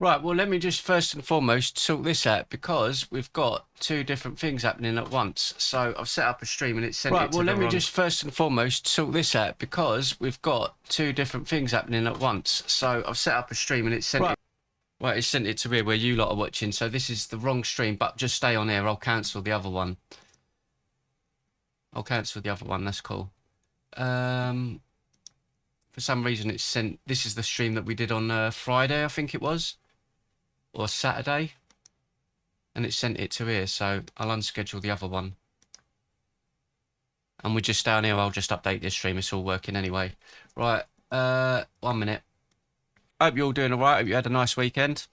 Right, well, let me just first and foremost sort this out because we've got two different things happening at once. So I've set up a stream and it's sent it to the wrong... Right, well, let me just first and foremost sort this out because we've got two different things happening at once. So I've set up a stream and it's sent it... Right, it's sent it to here where you lot are watching. So this is the wrong stream, but just stay on here. I'll cancel the other one. I'll cancel the other one, that's cool. For some reason it's sent... This is the stream that we did on Friday, I think it was. Or Saturday, and it sent it to here, so I'll unschedule the other one. And we're just down here. I'll just update this stream. It's all working anyway. Right, 1 minute. Hope you're all doing all right. Hope you had a nice weekend.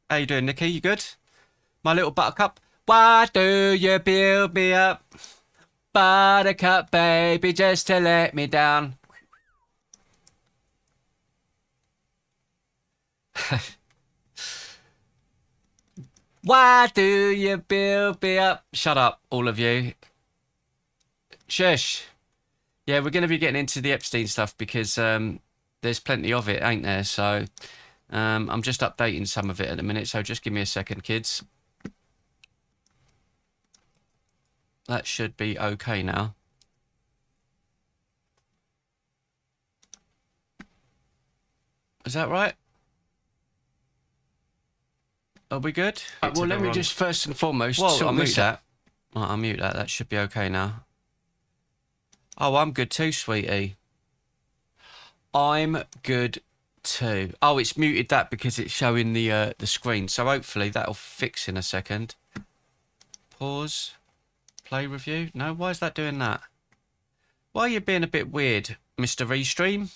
How you doing, Nikki? You good? My little buttercup. Why do you build me up, buttercup baby, just to let me down? Why do you build me up? Shut up, all of you. Shush. Yeah, we're going to be getting into the Epstein stuff because there's plenty of it, ain't there? So I'm just updating some of it at the minute, so just give me a second, kids. That should be okay now. Is that right? Are we good? Well, let me just first and foremost... Whoa, I'll mute that. Right, I'll mute that. That should be okay now. Oh, I'm good too, sweetie. I'm good too. Oh, it's muted that because it's showing the screen. So hopefully that'll fix in a second. Pause. Play review. No, why is that doing that? Why are you being a bit weird, Mr. Restream?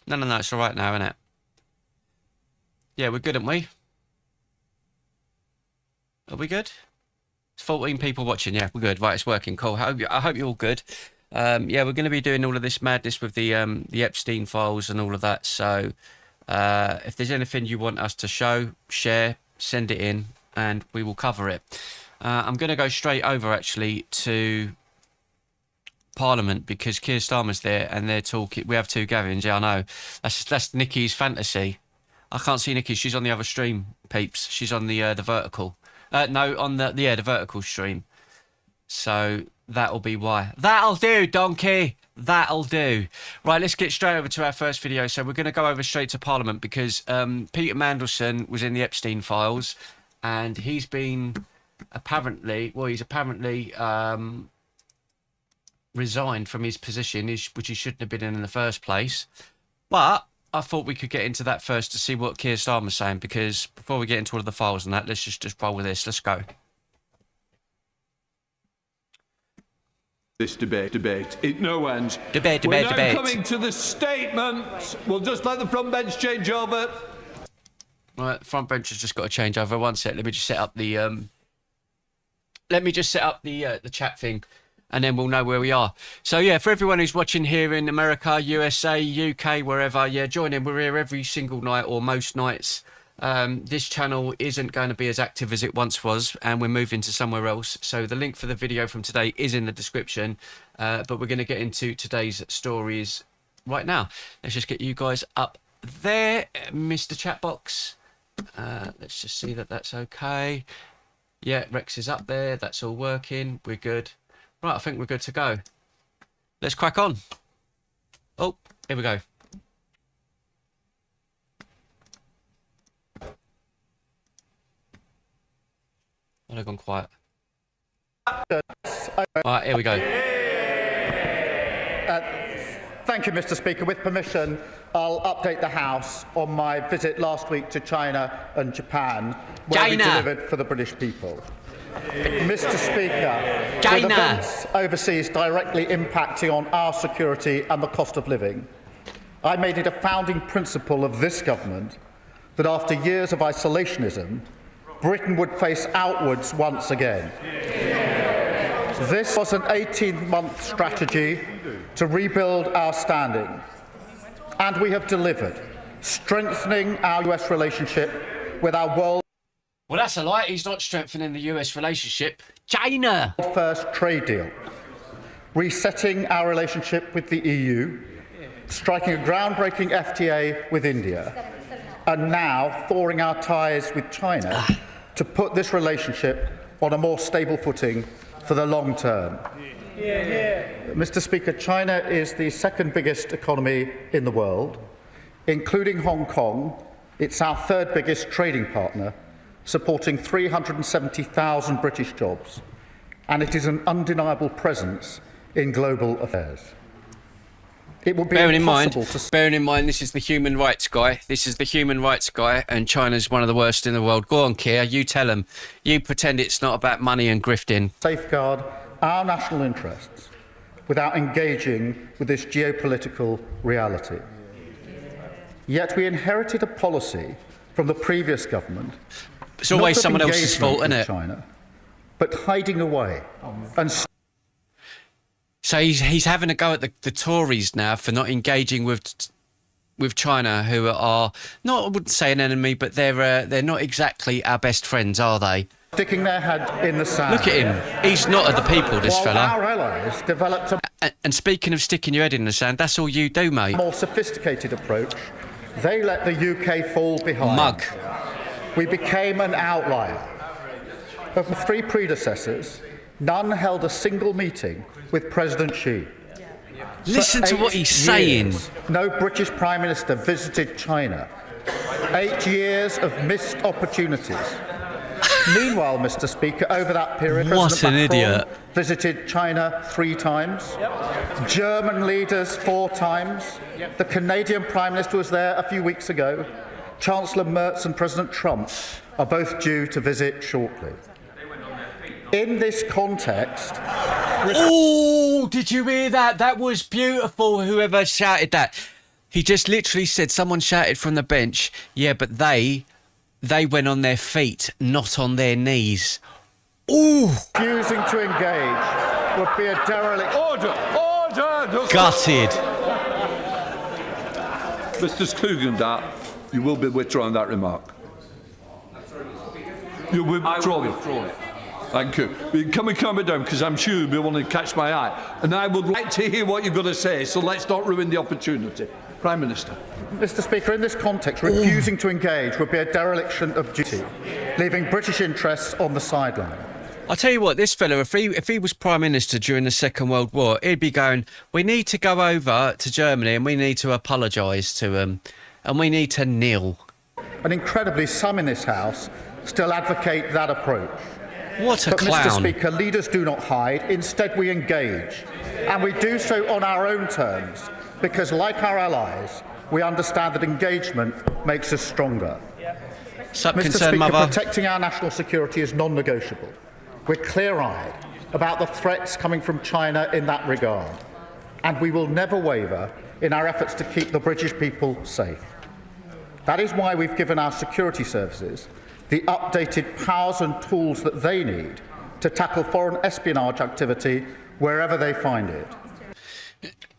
No, it's all right now, isn't it? Yeah, we're good, aren't we? Are we good? It's 14 people watching. Yeah, we're good. Right, it's working. Cool. I hope you're all good. Yeah, we're going to be doing all of this madness with the Epstein files and all of that. So if there's anything you want us to show, share, send it in, and we will cover it. I'm going to go straight over, actually, to Parliament because Keir Starmer's there and they're talking. We have two Gavyns. Yeah, I know. That's Nikki's fantasy. I can't see Nikki. She's on the other stream, peeps. She's on the vertical. No, on the vertical stream. So that'll be why. That'll do, donkey. That'll do. Right, let's get straight over to our first video. So we're going to go over straight to Parliament because Peter Mandelson was in the Epstein files, and he's been apparently resigned from his position, which he shouldn't have been in the first place. But I thought we could get into that first to see what Keir Starmer's saying, because before we get into all of the files and that, let's just roll with this. Let's go. This debate. No end. Debate. We're now coming to the statement. We'll just let the front bench change over. Right, the front bench has just got to change over. One sec. Let me just set up the the chat thing, and then we'll know where we are. So, yeah, for everyone who's watching here in America, USA, UK, wherever, yeah, join in. We're here every single night or most nights. This channel isn't going to be as active as it once was, and we're moving to somewhere else. So the link for the video from today is in the description, but we're going to get into today's stories right now. Let's just get you guys up there, Mr. Chatbox. Let's just see that that's okay. Yeah, Rex is up there. That's all working. We're good. Right, I think we're good to go. Let's crack on. Oh, here we go. Oh, they've gone quiet. Right, here we go. Thank you, Mr. Speaker. With permission, I'll update the House on my visit last week to China and Japan, where we delivered for the British people. Mr. Speaker, with events overseas directly impacting on our security and the cost of living, I made it a founding principle of this government that after years of isolationism, Britain would face outwards once again. This was an 18-month strategy to rebuild our standing, and we have delivered, strengthening our US relationship with our world. Well, that's a lie. He's not strengthening the US relationship. China! First trade deal, resetting our relationship with the EU, striking a groundbreaking FTA with India, and now thawing our ties with China to put this relationship on a more stable footing for the long term. Mr. Speaker, China is the second biggest economy in the world, including Hong Kong. It's our third biggest trading partner, supporting 370,000 British jobs, and it is an undeniable presence in global affairs. It would be bearing in mind, this is the human rights guy. This is the human rights guy, and China's one of the worst in the world. Go on, Keir, you tell him. You pretend it's not about money and grifting. Safeguard our national interests without engaging with this geopolitical reality. Yet we inherited a policy from the previous government. It's always someone else's fault, isn't it? China, but hiding away. And so he's having a go at the Tories now for not engaging with China, who are not, I wouldn't say an enemy, but they're not exactly our best friends, are they? Sticking their head in the sand. Look at him. He's not of the people, this While fella. Our allies developed and speaking of sticking your head in the sand, that's all you do, mate. more sophisticated approach. They let the UK fall behind. Mug. We became an outlier. Of the three predecessors, none held a single meeting with President Xi. Listen to what he's saying. No British Prime Minister visited China. 8 years of missed opportunities. Meanwhile, Mr. Speaker, over that period, What President an Macron idiot. visited China 3 times, German leaders 4 times, the Canadian Prime Minister was there a few weeks ago, Chancellor Merz and President Trump are both due to visit shortly. In this context... Oh, did you hear that? That was beautiful, whoever shouted that. He just literally said, someone shouted from the bench, yeah, but they went on their feet, not on their knees. Ooh! Refusing to engage would be a derelict... Order! Gutted. Mr. Klugendart, you will be withdrawing that remark. You will withdraw it. Thank you. Can we calm it down, because I'm sure you'll be wanting to catch my eye. And I would like to hear what you're going to say, so let's not ruin the opportunity. Prime Minister. Mr. Speaker, in this context, refusing to engage would be a dereliction of duty, leaving British interests on the sideline. I'll tell you what, this fella, if he was Prime Minister during the Second World War, he'd be going, we need to go over to Germany and we need to apologise to them and we need to kneel. And incredibly, some in this House still advocate that approach. What a but clown. Mr. Speaker, leaders do not hide. Instead, we engage. And we do so on our own terms, because like our allies, we understand that engagement makes us stronger. Sup, Mr. concerned Speaker, mother? protecting our national security is non-negotiable. We're clear-eyed about the threats coming from China in that regard, and we will never waver in our efforts to keep the British people safe. That is why we've given our security services the updated powers and tools that they need to tackle foreign espionage activity wherever they find it.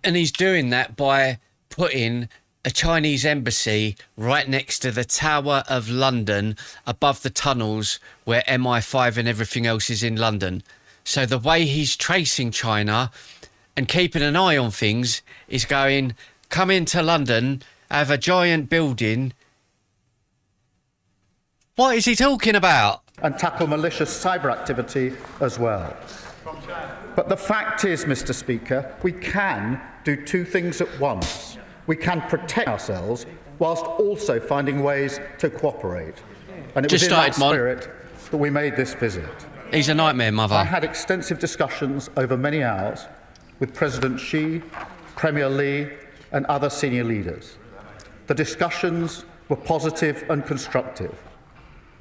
And he's doing that by putting a Chinese embassy right next to the Tower of London, above the tunnels where MI5 and everything else is in London. So the way he's tracing China and keeping an eye on things is going, come into London, have a giant building. What is he talking about? And tackle malicious cyber activity as well. But the fact is, Mr. Speaker, we can do 2 things at once. We can protect ourselves whilst also finding ways to cooperate. And it was in that spirit that we made this visit. He's a nightmare, mother. I had extensive discussions over many hours with President Xi, Premier Li and other senior leaders. The discussions were positive and constructive.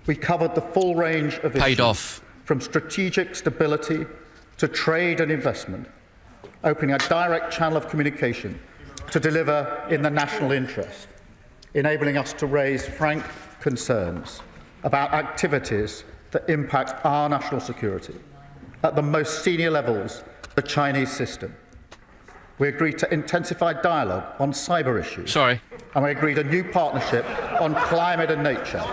We covered the full range of issues, paid off, from strategic stability to trade and investment, opening a direct channel of communication to deliver in the national interest, enabling us to raise frank concerns about activities that impact our national security at the most senior levels of the Chinese system. We agreed to intensify dialogue on cyber issues. And we agreed a new partnership on climate and nature.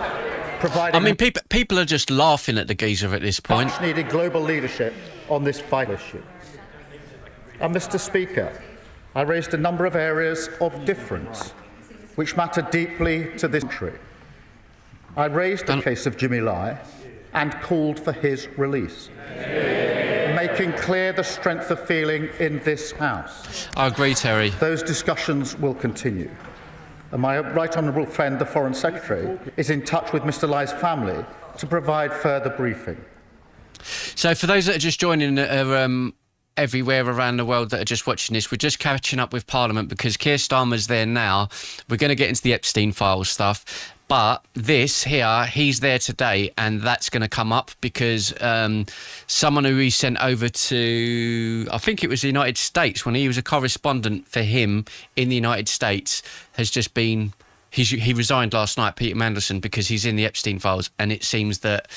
I mean, people are just laughing at the geezer at this point. Much needed global leadership on this vital issue. And Mr. Speaker, I raised a number of areas of difference which matter deeply to this country. I raised the case of Jimmy Lai and called for his release, making clear the strength of feeling in this House. I agree, Terry. Those discussions will continue. And my right honourable friend, the Foreign Secretary, is in touch with Mr Lai's family to provide further briefing. So for those that are just joining everywhere around the world that are just watching this, we're just catching up with Parliament because Keir Starmer's there now. We're going to get into the Epstein files stuff. But this here, he's there today, and that's going to come up because someone who he sent over to, I think it was the United States, when he was a correspondent for him in the United States, has just been, he resigned last night, Peter Mandelson, because he's in the Epstein files, and it seems that,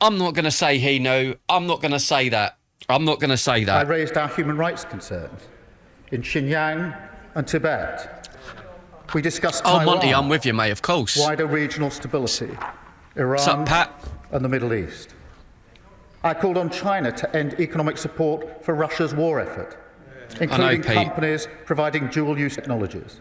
I'm not going to say he knew, I'm not going to say that. I'm not going to say that. I raised our human rights concerns in Xinjiang and Tibet. We discussed Taiwan, Monty, I'm with you, mate, of course. Wider regional stability, Iran What's up, Pat? and the Middle East. I called on China to end economic support for Russia's war effort, including companies providing dual-use technologies.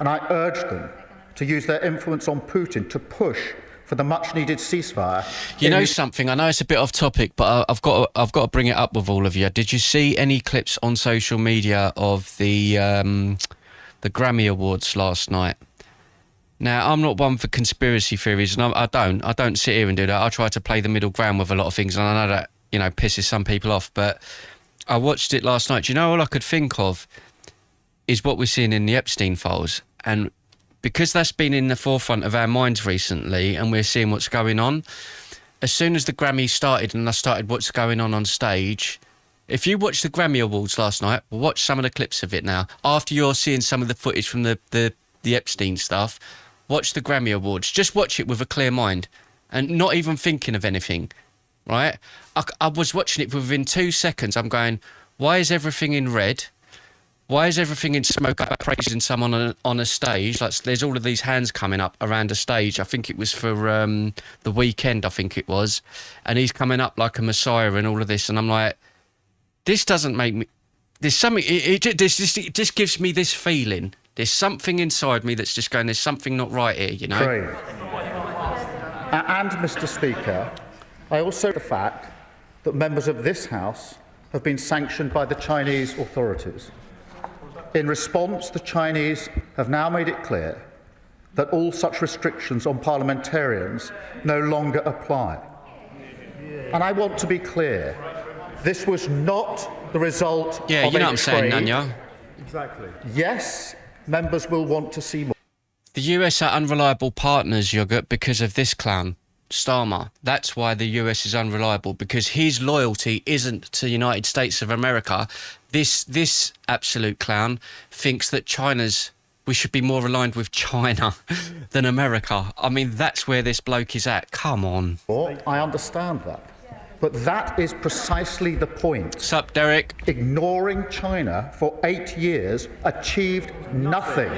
And I urged them to use their influence on Putin to push for the much-needed ceasefire. You know something? I know it's a bit off topic, but I've got to bring it up with all of you. Did you see any clips on social media of the Grammy Awards last night? Now, I'm not one for conspiracy theories, and I don't sit here and do that. I try to play the middle ground with a lot of things, and I know that, you know, pisses some people off, but I watched it last night. Do you know, all I could think of is what we're seeing in the Epstein files, and because that's been in the forefront of our minds recently, and we're seeing what's going on, as soon as the Grammys started and I started what's going on stage, if you watched the Grammy Awards last night, watch some of the clips of it now. After you're seeing some of the footage from the Epstein stuff, watch the Grammy Awards. Just watch it with a clear mind and not even thinking of anything, right? I was watching it within 2 seconds. I'm going, why is everything in red? Why is everything in smoke? Praising someone on a stage. Like, there's all of these hands coming up around a stage. I think it was for the weekend, I think it was. And he's coming up like a messiah and all of this. And I'm like, this doesn't make me... There's something... It just gives me this feeling. There's something inside me that's just going, there's something not right here, you know? Great. And, Mr Speaker, I also the fact that members of this House have been sanctioned by the Chinese authorities. In response, the Chinese have now made it clear that all such restrictions on parliamentarians no longer apply. And I want to be clear, this was not the result of you know what I'm saying, trade. Nanya? Exactly. Yes, members will want to see more. The US are unreliable partners, Yogurt, because of this clown, Starmer. That's why the US is unreliable, because his loyalty isn't to the United States of America. This absolute clown thinks that we should be more aligned with China than America. I mean, that's where this bloke is at. Come on. I understand that. But that is precisely the point. What's up, Derek? Ignoring China for 8 years achieved nothing.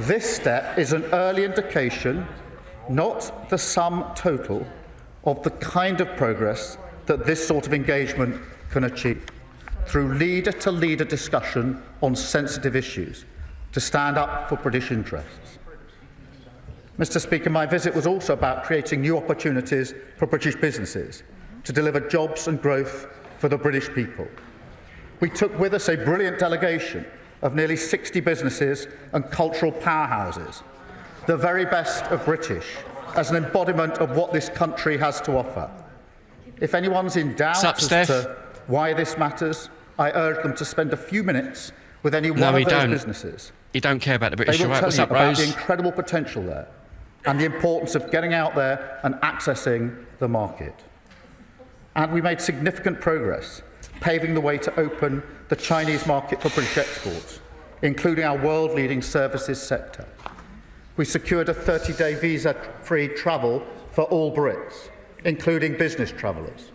This step is an early indication, not the sum total, of the kind of progress that this sort of engagement can achieve, through leader-to-leader discussion on sensitive issues, to stand up for British interests. Mr Speaker, my visit was also about creating new opportunities for British businesses to deliver jobs and growth for the British people. We took with us a brilliant delegation of nearly 60 businesses and cultural powerhouses, the very best of British, as an embodiment of what this country has to offer. If anyone's in doubt as to why this matters, I urge them to spend a few minutes with any one of those businesses. You don't care about the British, they will right? tell What's you up, about Rose? the incredible potential there and the importance of getting out there and accessing the market. And we made significant progress, paving the way to open the Chinese market for British exports, including our world-leading services sector. We secured a 30-day visa-free travel for all Brits, including business travellers.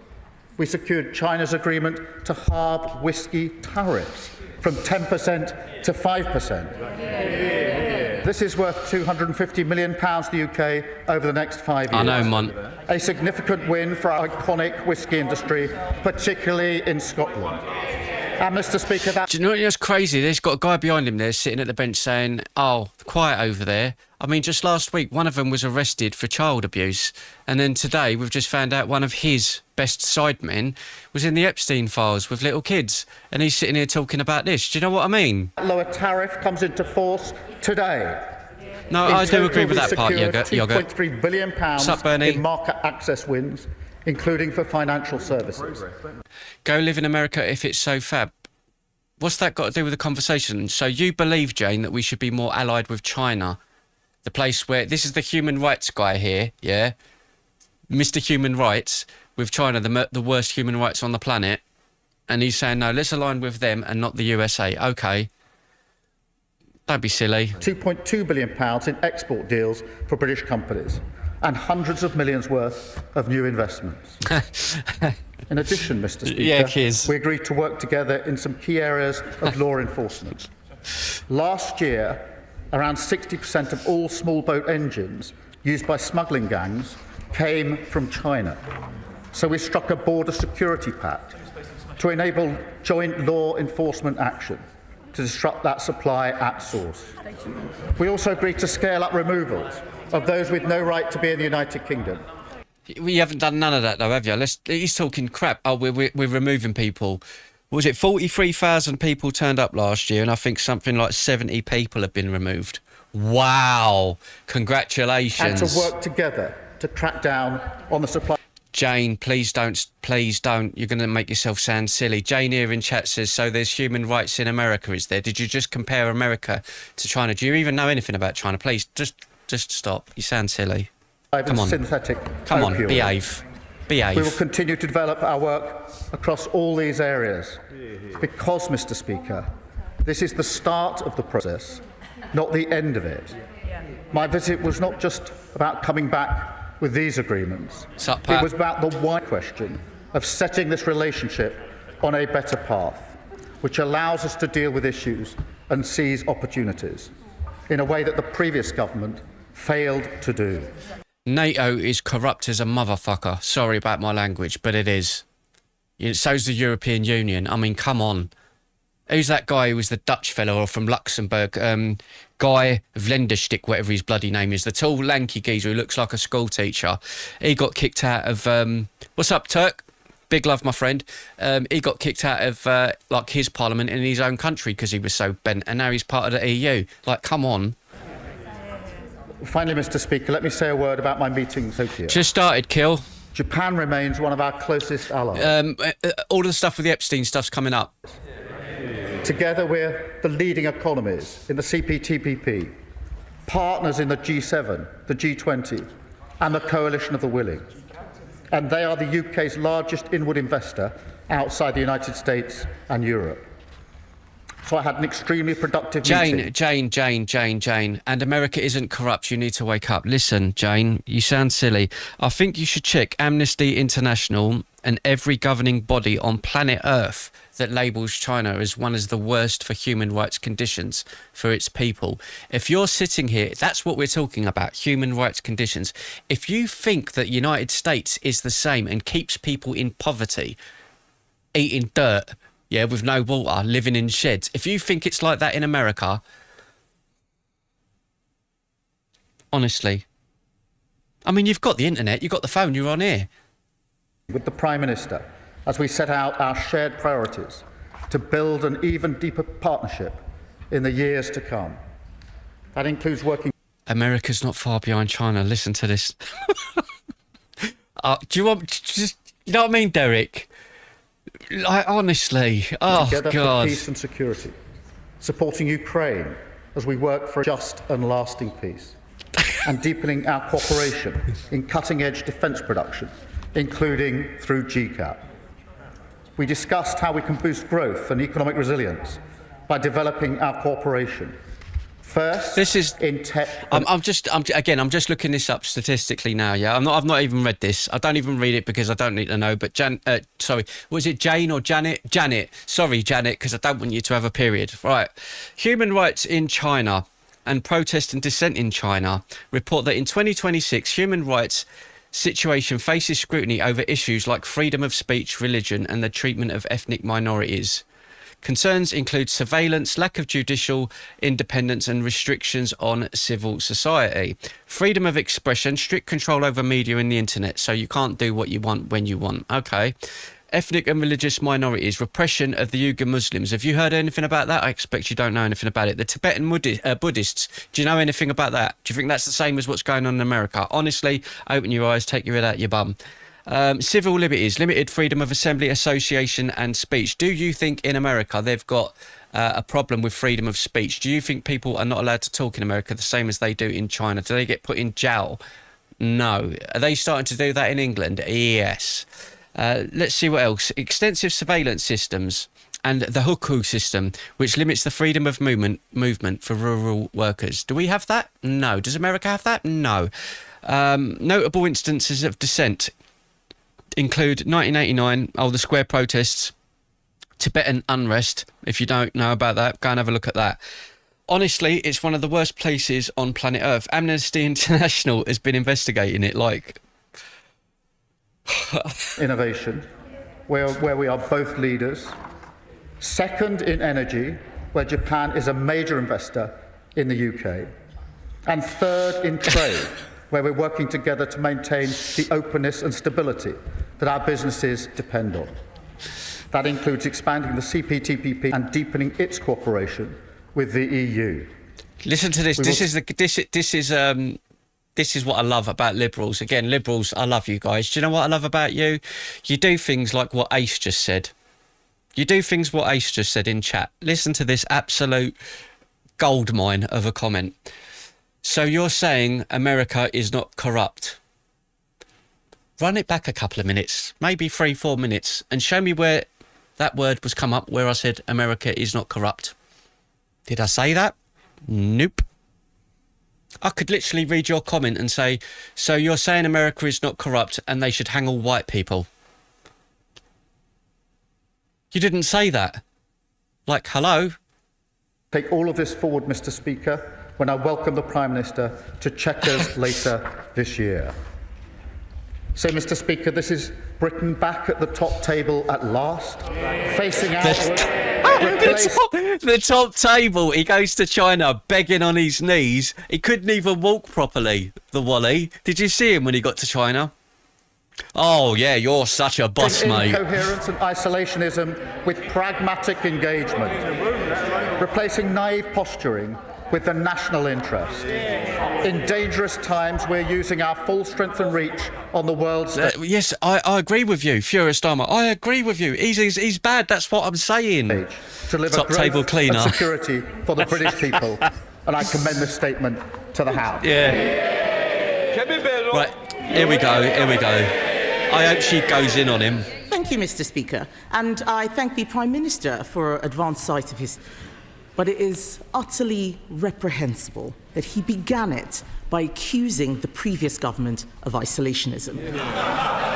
We secured China's agreement to halve whisky tariffs from 10% to 5%. This is worth £250 million to the UK over the next 5 years. I know, Mon. A significant win for our iconic whisky industry, particularly in Scotland. And Mr. Speaker, that... Do you know what's crazy? There's got a guy behind him there sitting at the bench saying, oh, quiet over there. I mean, just last week, one of them was arrested for child abuse. And then today, we've just found out one of his best sidemen was in the Epstein files with little kids. And he's sitting here talking about this. Do you know what I mean? lower tariff comes into force today. No, I do agree with that part, Yogurt. £2.3 billion What's up, Bernie? in market access wins, including for financial services. Go live in America if it's so fab. What's that got to do with the conversation? So you believe, Jane, that we should be more allied with China? The place where... This is the human rights guy here, yeah? Mr. Human Rights, with China, the worst human rights on the planet. And he's saying, no, let's align with them and not the USA. OK. Don't be silly. £2.2 billion in export deals for British companies and hundreds of millions worth of new investments. In addition, Mr. Speaker, we agreed to work together in some key areas of law enforcement. Last year, around 60% of all small boat engines used by smuggling gangs came from China. So we struck a border security pact to enable joint law enforcement action to disrupt that supply at source. We also agreed to scale up removals of those with no right to be in the United Kingdom. We haven't done none of that, though, have you? He's talking crap. Oh, we're removing people. Was it 43,000 people turned up last year, and I think something like 70 people have been removed. Wow. Congratulations. And to work together to crack down on the supply... Jane, please don't. You're going to make yourself sound silly. Jane here in chat says, so there's human rights in America, is there? Did you just compare America to China? Do you even know anything about China? Please, just stop. You sound silly. Come on. Synthetic Come on, opioids. behave. Behave. We will continue to develop our work across all these areas because, Mr. Speaker, this is the start of the process, not the end of it. My visit was not just about coming back with these agreements. It was about the wide question of setting this relationship on a better path, which allows us to deal with issues and seize opportunities in a way that the previous government failed to do. NATO is corrupt as a motherfucker. Sorry about my language, but it is. So's the European Union. I mean, come on. Who's that guy who was the Dutch fellow from Luxembourg? Guy Vlenderstick, whatever his bloody name is. The tall, lanky geezer who looks like a school teacher. He got kicked out of... what's up, Turk? Big love, my friend. He got kicked out of like his parliament in his own country because he was so bent, and now he's part of the EU. Like, come on. Finally, Mr. Speaker, let me say a word about my meeting with Tokyo. Just started, Kill. Japan remains one of our closest allies. All of the stuff with the Epstein stuff's coming up. Together, we're the leading economies in the CPTPP, partners in the G7, the G20, and the Coalition of the Willing. And they are the UK's largest inward investor outside the United States and Europe. So I had an extremely productive meeting. Jane. And America isn't corrupt. You need to wake up. Listen, Jane, you sound silly. I think you should check Amnesty International and every governing body on planet Earth that labels China as one of the worst for human rights conditions for its people. If you're sitting here, that's what we're talking about, human rights conditions. If you think that United States is the same and keeps people in poverty, eating dirt, yeah, with no water, living in sheds, if you think it's like that in America, honestly, I mean, you've got the internet, you've got the phone, you're on here. With the Prime Minister, as we set out our shared priorities to build an even deeper partnership in the years to come. That includes working... America's not far behind China. Listen to this. Do you want... Just, you know what I mean, Derek? Like, honestly. Oh, together God. For peace and security, supporting Ukraine as we work for a just and lasting peace, and deepening our cooperation in cutting-edge defence production, including through GCAP. We discussed how we can boost growth and economic resilience by developing our cooperation. First, this is in tech. I'm just looking this up statistically now. Yeah, I've not even read this. I don't even read it because I don't need to know. But was it Jane or Janet? Janet. Sorry, Janet, because I don't want you to have a period. Right. Human rights in China and protest and dissent in China report that in 2026, human rights situation faces scrutiny over issues like freedom of speech, religion, and the treatment of ethnic minorities. Concerns include surveillance, lack of judicial independence and restrictions on civil society. Freedom of expression, strict control over media and the internet, so you can't do what you want when you want. Okay. Ethnic and religious minorities, repression of the Uyghur Muslims. Have you heard anything about that? I expect you don't know anything about it. The Tibetan Buddhists, do you know anything about that? Do you think that's the same as what's going on in America? Honestly, open your eyes, take your head out your bum. Civil liberties, limited freedom of assembly, association and speech. Do you think in America they've got a problem with freedom of speech? Do you think people are not allowed to talk in America the same as they do in China? Do they get put in jail? No. Are they starting to do that in England? Yes. Let's see what else. Extensive surveillance systems and the hukou system, which limits the freedom of movement for rural workers. Do we have that? No. Does America have that? No. Notable instances of dissent include 1989, the square protests, Tibetan unrest. If you don't know about that, go and have a look at that. Honestly, it's one of the worst places on planet Earth. Amnesty International has been investigating it like... Innovation, where we are both leaders. Second in energy, where Japan is a major investor in the UK. And third in trade, where we're working together to maintain the openness and stability that our businesses depend on. That includes expanding the CPTPP and deepening its cooperation with the EU. Listen to this. This is what I love about Liberals. Again, Liberals, I love you guys. Do you know what I love about you? You do things like what Ace just said. You do things what Ace just said in chat. Listen to this absolute goldmine of a comment. So you're saying America is not corrupt? Run it back a couple of minutes, maybe 3-4 minutes, and show me where that word was come up where I said America is not corrupt. Did I say that? Nope. I could literally read your comment and say, so you're saying America is not corrupt and they should hang all white people. You didn't say that. Like, hello? Take all of this forward, Mr. Speaker, when I welcome the Prime Minister to Chequers later this year. So, Mr. Speaker, this is Britain back at the top table at last, facing outward. The top table. He goes to China begging on his knees. He couldn't even walk properly, the Wally. Did you see him when he got to China? Oh, yeah, you're such a boss, mate. Incoherence and isolationism with pragmatic engagement, replacing naive posturing with the national interest. In dangerous times, we're using our full strength and reach on the world's... Yes, I agree with you, Furious Dharma. I agree with you. He's bad, that's what I'm saying. To deliver top table cleaner. And security for the British people. And I commend this statement to the House. Yeah. Right, here we go. I hope she goes in on him. Thank you, Mr. Speaker. And I thank the Prime Minister for advance sight of his... But it is utterly reprehensible that he began it by accusing the previous government of isolationism.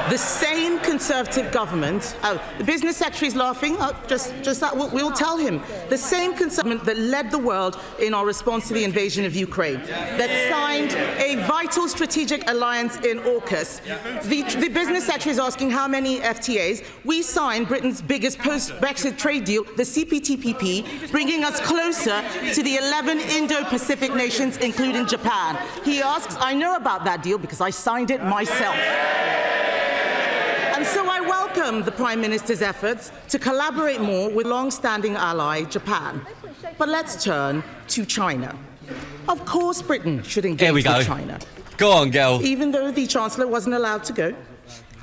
The same Conservative government... the Business Secretary is laughing. Just that, we'll tell him. The same Conservative that led the world in our response to the invasion of Ukraine, that signed a vital strategic alliance in AUKUS. The Business Secretary is asking how many FTAs. We signed Britain's biggest post-Brexit trade deal, the CPTPP, bringing us closer to the 11 Indo-Pacific nations, including Japan. He asks, I know about that deal because I signed it myself. And so I welcome the Prime Minister's efforts to collaborate more with long-standing ally Japan. But let's turn to China. Of course Britain should engage with China. Go on, girl. Even though the Chancellor wasn't allowed to go,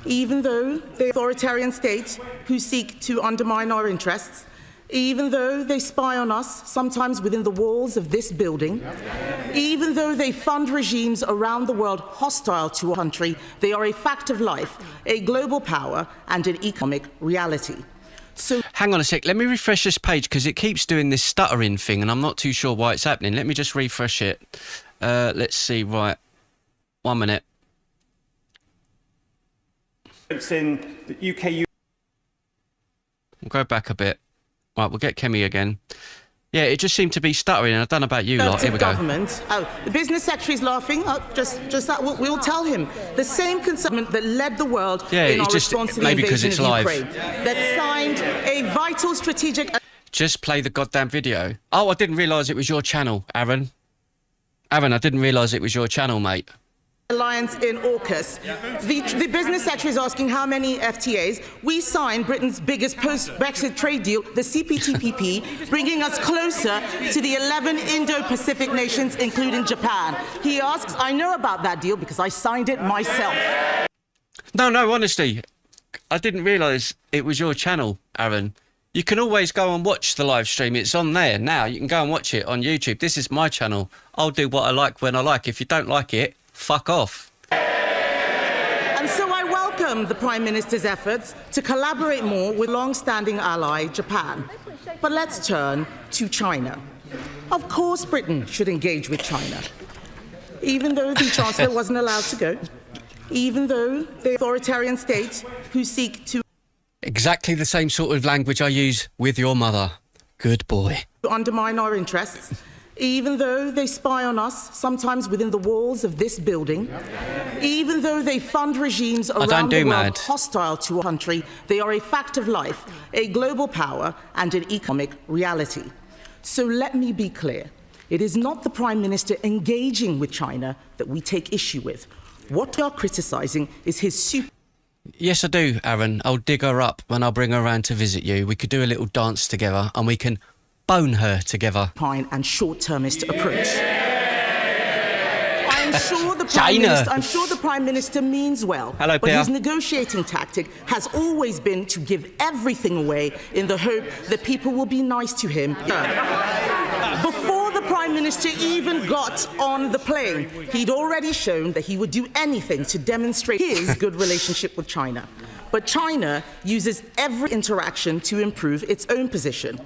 even though the authoritarian states who seek to undermine our interests, even though they spy on us, sometimes within the walls of this building, even though they fund regimes around the world hostile to our country, they are a fact of life, a global power and an economic reality. So, hang on a sec, let me refresh this page because it keeps doing this stuttering thing and I'm not too sure why it's happening. Let me just refresh it. Let's see, right. 1 minute. In the UK... We'll go back a bit. Right, we'll get Kemi again. Yeah, it just seemed to be stuttering. I don't know about you lot. Here we go. The Business Secretary is laughing. Just that, we'll tell him. The same Conservative that led the world in our response to the invasion of Ukraine, that signed a vital strategic... Just play the goddamn video. Oh, I didn't realise it was your channel, Aaron. Aaron, I didn't realise it was your channel, mate. Alliance in AUKUS. The business secretary is asking how many FTAs. We signed Britain's biggest post-Brexit trade deal, the CPTPP, bringing us closer to the 11 Indo-Pacific nations, including Japan. He asks, I know about that deal because I signed it myself. No, honestly, I didn't realise it was your channel, Aaron. You can always go and watch the live stream. It's on there now. You can go and watch it on YouTube. This is my channel. I'll do what I like when I like. If you don't like it, fuck off. And so I welcome the Prime Minister's efforts to collaborate more with long-standing ally Japan. But let's turn to China. Of course Britain should engage with China, even though the Chancellor wasn't allowed to go, even though the authoritarian states who seek to Exactly the same sort of language I use with your mother. Good boy. undermine our interests, even though they spy on us, sometimes within the walls of this building, even though they fund regimes around the world hostile to our country, they are a fact of life, a global power and an economic reality. So let me be clear. It is not the Prime Minister engaging with China that we take issue with. What we are criticising is his Yes, I do, Aaron. I'll dig her up when I bring her around to visit you. We could do a little dance together and we can bone her together. supine and short-termist approach. I'm sure the Prime Minister means well. Hello, but Pierre. his negotiating tactic has always been to give everything away in the hope that people will be nice to him. Before the Prime Minister even got on the plane, he'd already shown that he would do anything to demonstrate his good relationship with China. But China uses every interaction to improve its own position.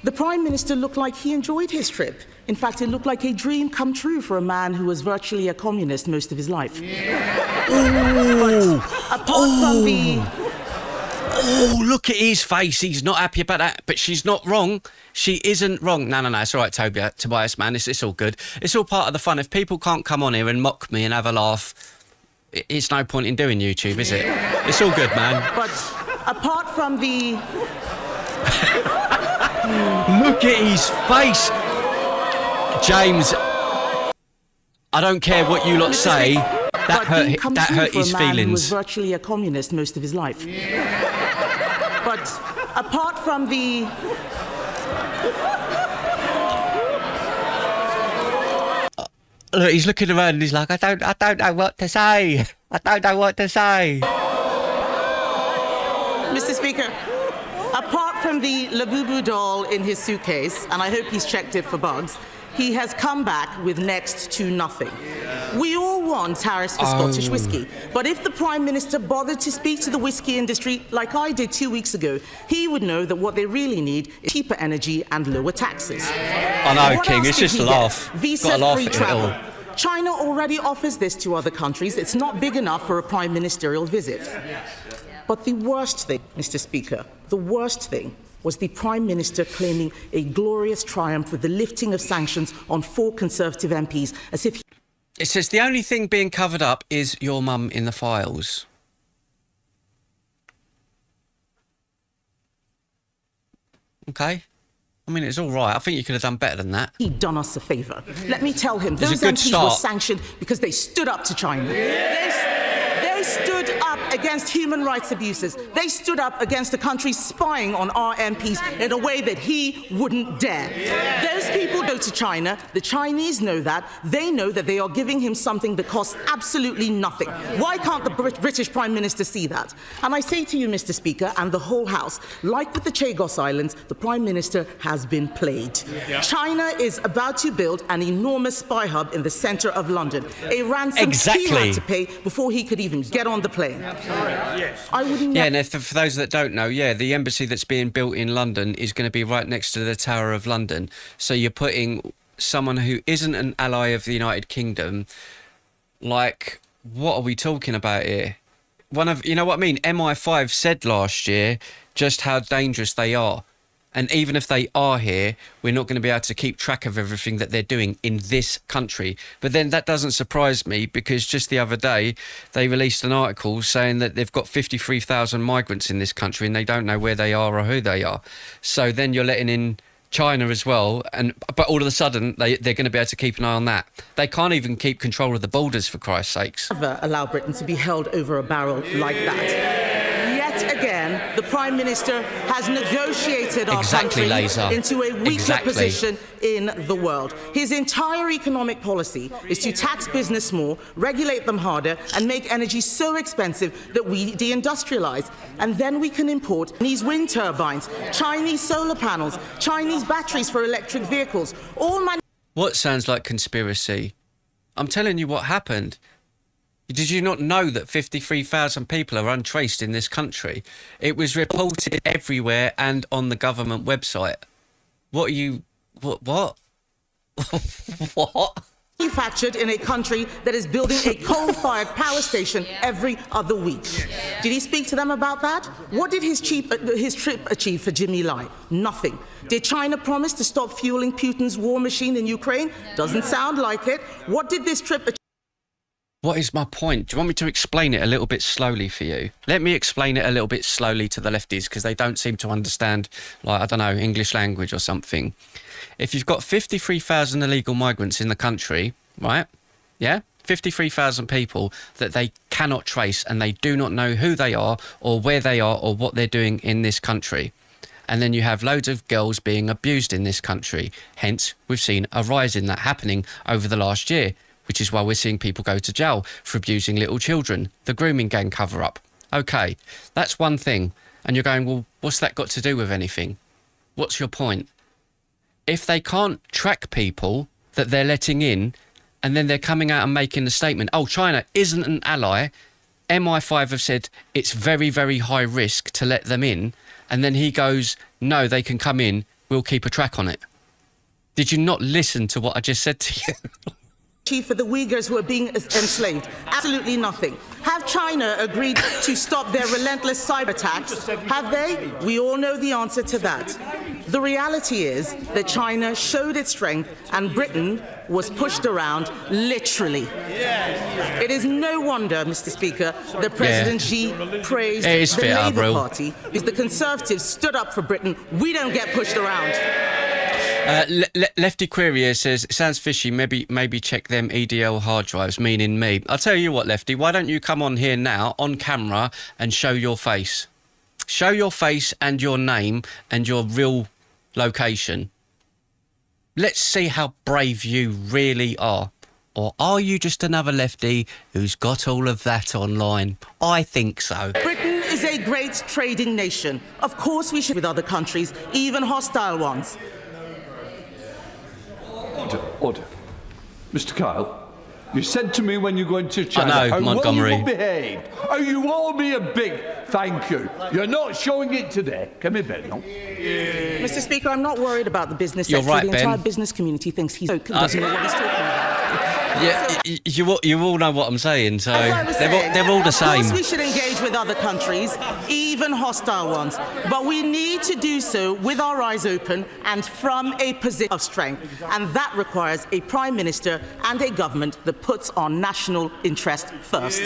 The Prime Minister looked like he enjoyed his trip. In fact, it looked like a dream come true for a man who was virtually a communist most of his life. But apart from the... Oh, look at his face. He's not happy about that, but she's not wrong. She isn't wrong. No, it's all right, Tobias, man. It's all good. It's all part of the fun. If people can't come on here and mock me and have a laugh, it's no point in doing YouTube, is it? It's all good, man. But apart from the... Look at his face. James, I don't care what you lot say. That hurt his feelings. A man who was feelings. virtually a communist most of his life. But apart from the... Look, he's looking around and he's like, I don't know what to say. I don't know what to say. Mr. Speaker, apart from the Labubu doll in his suitcase, and I hope he's checked it for bugs, he has come back with next to nothing. We all want tariffs for Scottish whisky, but if the Prime Minister bothered to speak to the whisky industry like I did 2 weeks ago, he would know that what they really need is cheaper energy and lower taxes. I know, What King, else it's did just he a get? laugh. Got to laugh Visa-free at it travel. all. China already offers this to other countries. It's not big enough for a prime ministerial visit. But the worst thing, Mr. Speaker, the worst thing was the Prime Minister claiming a glorious triumph with the lifting of sanctions on 4 Conservative MPs, as if It says the only thing being covered up is your mum in the files. Okay. I mean, it's all right. I think you could have done better than that. he'd done us a favour. Let me tell him, It's a those good MPs were start. sanctioned because they stood up to China. They stood up against human rights abuses. They stood up against the country spying on our MPs in a way that he wouldn't dare. Those people go to China. The Chinese know that. They know that they are giving him something that costs absolutely nothing. Why can't the British Prime Minister see that? And I say to you, Mr. Speaker, and the whole House, like with the Chagos Islands, the Prime Minister has been played. China is about to build an enormous spy hub in the centre of London. A ransom he had to pay before he could even get on the plane. I wouldn't. Yeah, and for those that don't know, yeah, the embassy that's being built in London is going to be right next to the Tower of London. So you're putting someone who isn't an ally of the United Kingdom, like, what are we talking about here? You know what I mean? MI5 said last year just how dangerous they are. And even if they are here, we're not going to be able to keep track of everything that they're doing in this country. But then that doesn't surprise me, because just the other day, they released an article saying that they've got 53,000 migrants in this country and they don't know where they are or who they are. So then you're letting in China as well, but all of a sudden they're going to be able to keep an eye on that. They can't even keep control of the borders, for Christ's sakes. Never allow Britain to be held over a barrel like that. Yet again, the Prime Minister has negotiated our country into a weaker position in the world. His entire economic policy is to tax business more, regulate them harder, and make energy so expensive that we deindustrialise. And then we can import Chinese wind turbines, Chinese solar panels, Chinese batteries for electric vehicles, all What sounds like conspiracy? I'm telling you what happened. Did you not know that 53,000 people are untraced in this country? It was reported everywhere and on the government website. What are you... What? What? manufactured in a country that is building a coal-fired power station every other week. Did he speak to them about that? What did his trip achieve for Jimmy Lai? Nothing. Did China promise to stop fueling Putin's war machine in Ukraine? Doesn't sound like it. What did this trip achieve? What is my point? Do you want me to explain it a little bit slowly for you? Let me explain it a little bit slowly to the lefties, because they don't seem to understand, like, I don't know, English language or something. If you've got 53,000 illegal migrants in the country, right? Yeah? 53,000 people that they cannot trace, and they do not know who they are or where they are or what they're doing in this country. And then you have loads of girls being abused in this country. Hence, we've seen a rise in that happening over the last year, which is why we're seeing people go to jail for abusing little children, the grooming gang cover-up. OK, that's one thing. And you're going, well, what's that got to do with anything? What's your point? If they can't track people that they're letting in, and then they're coming out and making a statement, oh, China isn't an ally, MI5 have said it's very, very high risk to let them in, and then he goes, no, they can come in, we'll keep a track on it. Did you not listen to what I just said to you? For the Uyghurs who are being enslaved? Absolutely nothing. Have China agreed to stop their relentless cyber attacks? Have they? We all know the answer to that. The reality is that China showed its strength and Britain was pushed around, literally. It is no wonder, Mr. Speaker, that President Xi praised the Labour Party, because the Conservatives stood up for Britain. We don't get pushed around. Lefty Query says, it sounds fishy, maybe check them EDL hard drives, meaning me. I'll tell you what, Lefty, why don't you come on here now, on camera, and show your face? Show your face and your name and your real location. Let's see how brave you really are. Or are you just another lefty who's got all of that online? I think so. Britain is a great trading nation. Of course we should with other countries, even hostile ones. Order. Mr. Kyle, you said to me when you're going to China I know, how Montgomery. well you will behave. How you all be a big thank you. You're not showing it today. Come here, Ben. No? Mr. Speaker, I'm not worried about the business sector. You're right, the Ben. entire business community thinks he doesn't know what he's talking about. Yeah, you all know what I'm saying, so they're all the same. Of course we should engage with other countries, even hostile ones, but we need to do so with our eyes open and from a position of strength, and that requires a Prime Minister and a government that puts our national interest first.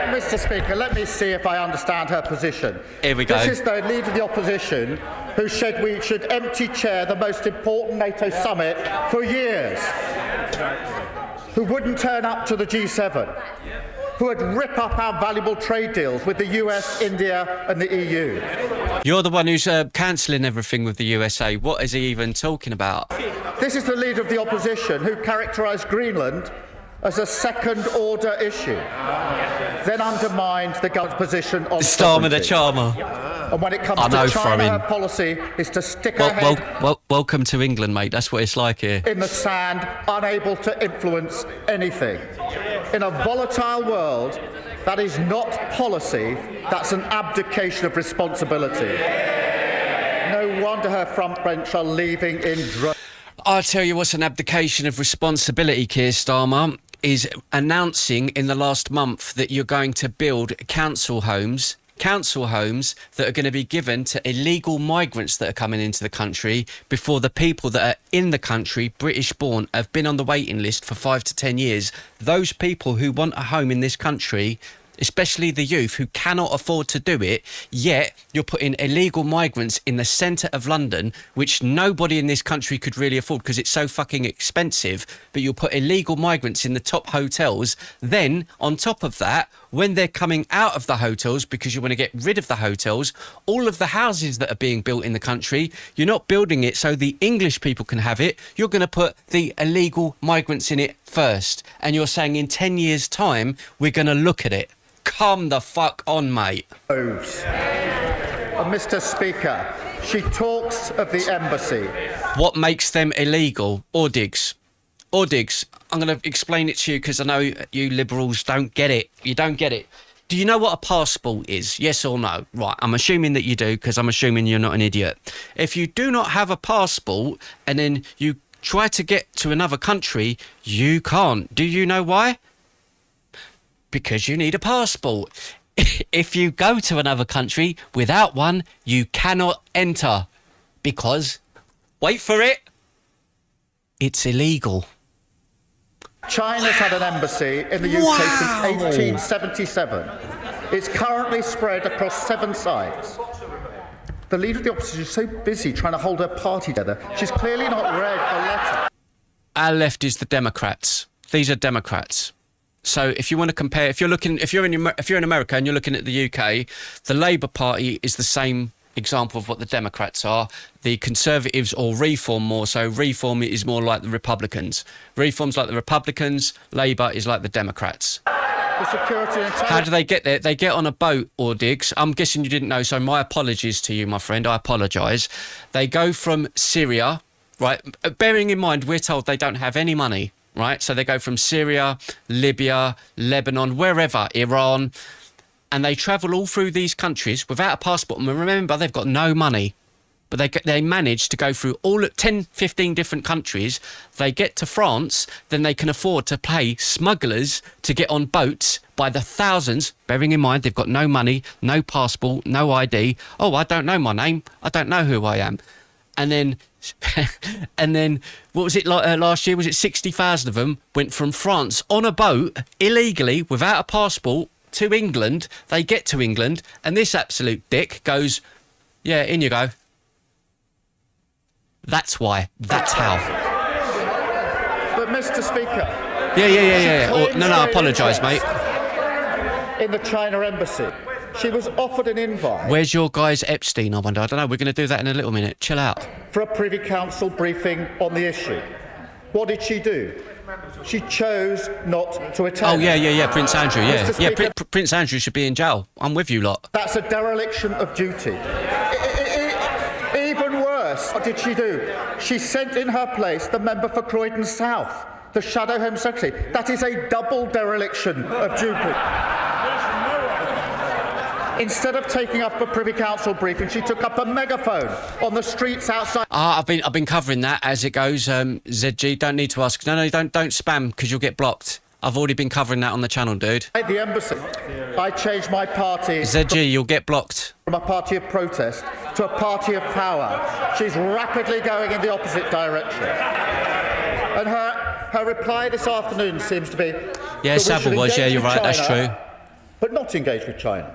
Mr. Speaker, let me see if I understand her position. Here we go. This is the Leader of the Opposition who said we should empty chair the most important NATO summit for years, who wouldn't turn up to the G7, who would rip up our valuable trade deals with the US, India and the EU. You're the one who's cancelling everything with the USA. What is he even talking about? This is the Leader of the Opposition who characterised Greenland as a second-order issue, then undermined the government's position on Starmer the sovereignty. Charmer. And when it comes to China, her policy is to stick her head welcome to England, mate. That's what it's like here. in the sand, unable to influence anything. In a volatile world, that is not policy, that's an abdication of responsibility. No wonder her front bench are leaving in droves. I'll tell you what's an abdication of responsibility, Keir Starmer, is announcing in the last month that you're going to build council homes council homes that are going to be given to illegal migrants that are coming into the country before the people that are in the country, British born, have been on the waiting list for 5 to 10 years. Those people who want a home in this country, especially the youth who cannot afford to do it, yet you're putting illegal migrants in the centre of London, which nobody in this country could really afford because it's so fucking expensive, but you'll put illegal migrants in the top hotels. Then, on top of that, when they're coming out of the hotels, because you want to get rid of the hotels, all of the houses that are being built in the country, you're not building it so the English people can have it. You're going to put the illegal migrants in it first. And you're saying in 10 years' time, we're going to look at it. Come the fuck on, mate. Mr. Speaker, she talks of the embassy. What makes them illegal? Ordigs. I'm going to explain it to you because I know you liberals don't get it. You don't get it. Do you know what a passport is? Yes or no? Right, I'm assuming that you do because I'm assuming you're not an idiot. If you do not have a passport and then you try to get to another country, you can't. Do you know why? Because you need a passport. If you go to another country without one, you cannot enter. Because, wait for it, it's illegal. China's had an embassy in the UK since 1877. It's currently spread across 7 sites. The leader of the opposition is so busy trying to hold her party together, she's clearly not read the letter. Our left is the Democrats. These are Democrats. So if you want to compare, if you're in America and you're looking at the UK, the Labour Party is the same example of what the Democrats are. The Conservatives, or Reform more so, Reform is more like the Republicans. Reform's like the Republicans, Labour is like the Democrats. How do they get there? They get on a boat, or digs. I'm guessing you didn't know, so my apologies to you, my friend. I apologise. They go from Syria, right? Bearing in mind, we're told they don't have any money, right? So they go from Syria, Libya, Lebanon, wherever, Iran, and they travel all through these countries without a passport. And remember, they've got no money. But they manage to go through all 10, 15 different countries. They get to France, then they can afford to pay smugglers to get on boats by the thousands, bearing in mind they've got no money, no passport, no ID. Oh, I don't know my name. I don't know who I am. And then, what was it like last year? Was it 60,000 of them went from France on a boat illegally without a passport to England? They get to England, and this absolute dick goes, yeah, in you go. That's why. That's how. But Mr. Speaker. Yeah. No, I apologise, mate. In the China embassy, she was offered an invite. Where's your guy's Epstein, I wonder? I don't know. We're going to do that in a little minute. Chill out. For a Privy Council briefing on the issue. What did she do? She chose not to attend. Oh, yeah. Prince Andrew, yeah. Speaker, Yeah, Prince Andrew should be in jail. I'm with you lot. That's a dereliction of duty. Even worse, what did she do? She sent in her place the member for Croydon South, the Shadow Home Secretary. That is a double dereliction of duty. Instead of taking up a Privy Council briefing, she took up a megaphone on the streets outside. I've been covering that as it goes. ZG, don't need to ask. No, don't spam because you'll get blocked. I've already been covering that on the channel, dude. At the embassy, I changed my party. ZG, you'll get blocked. From a party of protest to a party of power. She's rapidly going in the opposite direction. And her reply this afternoon seems to be... Yeah, Savile was, yeah, you're right, that's true. But not engage with China.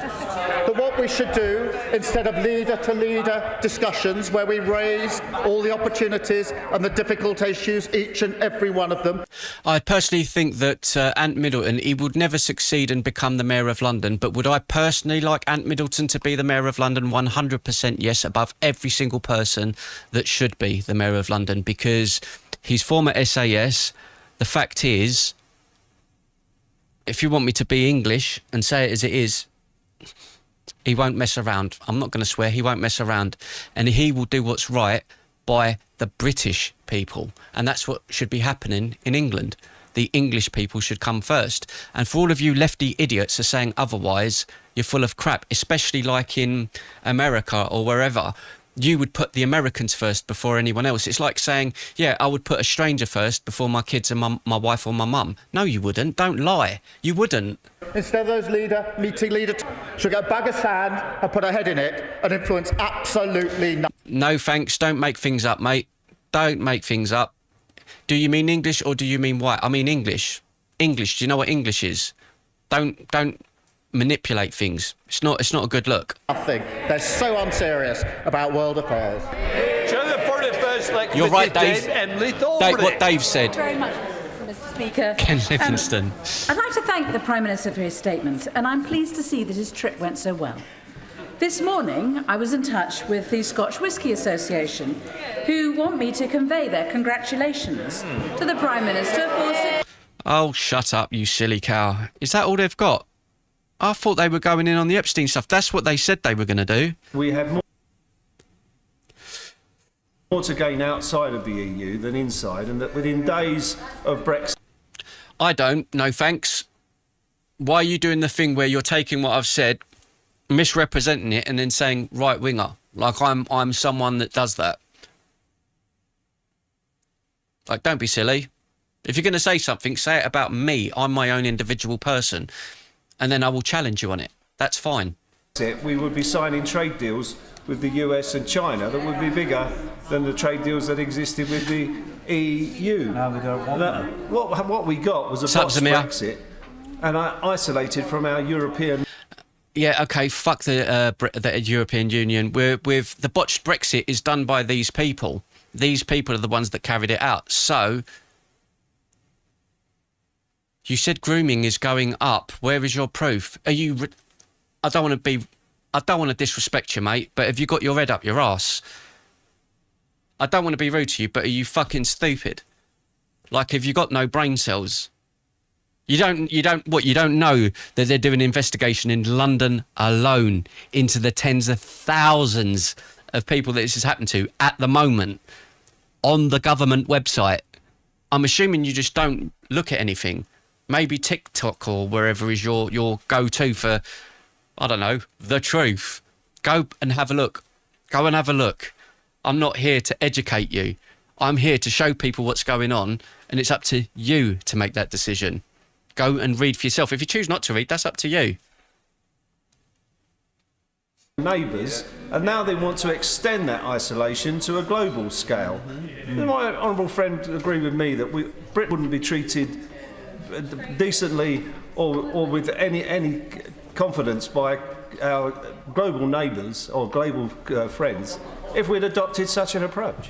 That what we should do, instead of leader-to-leader discussions where we raise all the opportunities and the difficult issues, each and every one of them. I personally think that Ant Middleton, he would never succeed and become the Mayor of London, but would I personally like Ant Middleton to be the Mayor of London? 100% yes, above every single person that should be the Mayor of London, because he's former SAS. The fact is, if you want me to be English and say it as it is, he won't mess around. I'm not going to swear. He won't mess around. And he will do what's right by the British people. And that's what should be happening in England. The English people should come first. And for all of you lefty idiots who are saying otherwise, you're full of crap, especially like in America or wherever. You would put the Americans first before anyone else. It's like saying, yeah, I would put a stranger first before my kids and my wife or my mum. No, you wouldn't. Don't lie. You wouldn't. instead of those meeting leader, she'll get a bag of sand and put her head in it and influence absolutely nothing. No thanks. Don't make things up, mate. Don't make things up. Do you mean English or do you mean white? I mean English. English. Do you know what English is? Don't manipulate things. It's not a good look. Nothing. They're so unserious about world affairs. You're right, Dave. What Dave said. Very much, Mr. Speaker. Ken Livingstone. I'd like to thank the Prime Minister for his statement, and I'm pleased to see that his trip went so well. This morning, I was in touch with the Scotch Whisky Association, who want me to convey their congratulations to the Prime Minister for... Oh, shut up, you silly cow. Is that all they've got? I thought they were going in on the Epstein stuff. That's what they said they were going to do. We have more to gain outside of the EU than inside, and that within days of Brexit... I don't, no thanks. Why are you doing the thing where you're taking what I've said, misrepresenting it, and then saying right-winger? Like I'm someone that does that. Like, don't be silly. If you're going to say something, say it about me. I'm my own individual person. And then I will challenge you on it. That's fine. We would be signing trade deals with the US and China that would be bigger than the trade deals that existed with the EU. No, we don't want that. What we got was a botched Brexit and isolated from our European... Yeah, okay, fuck the European Union. With the botched Brexit is done by these people. These people are the ones that carried it out. So... You said grooming is going up. Where is your proof? Are you... I don't want to disrespect you, mate, but have you got your head up your arse? I don't want to be rude to you, but are you fucking stupid? Like, have you got no brain cells? You don't know that they're doing an investigation in London alone into the tens of thousands of people that this has happened to at the moment on the government website. I'm assuming you just don't look at anything. Maybe TikTok or wherever is your go-to for, I don't know, the truth. Go and have a look. Go and have a look. I'm not here to educate you. I'm here to show people what's going on, and it's up to you to make that decision. Go and read for yourself. If you choose not to read, that's up to you. Neighbours, and now they want to extend that isolation to a global scale. My honourable friend agree with me that Britain wouldn't be treated decently or with any confidence by our global neighbours or global friends if we'd adopted such an approach.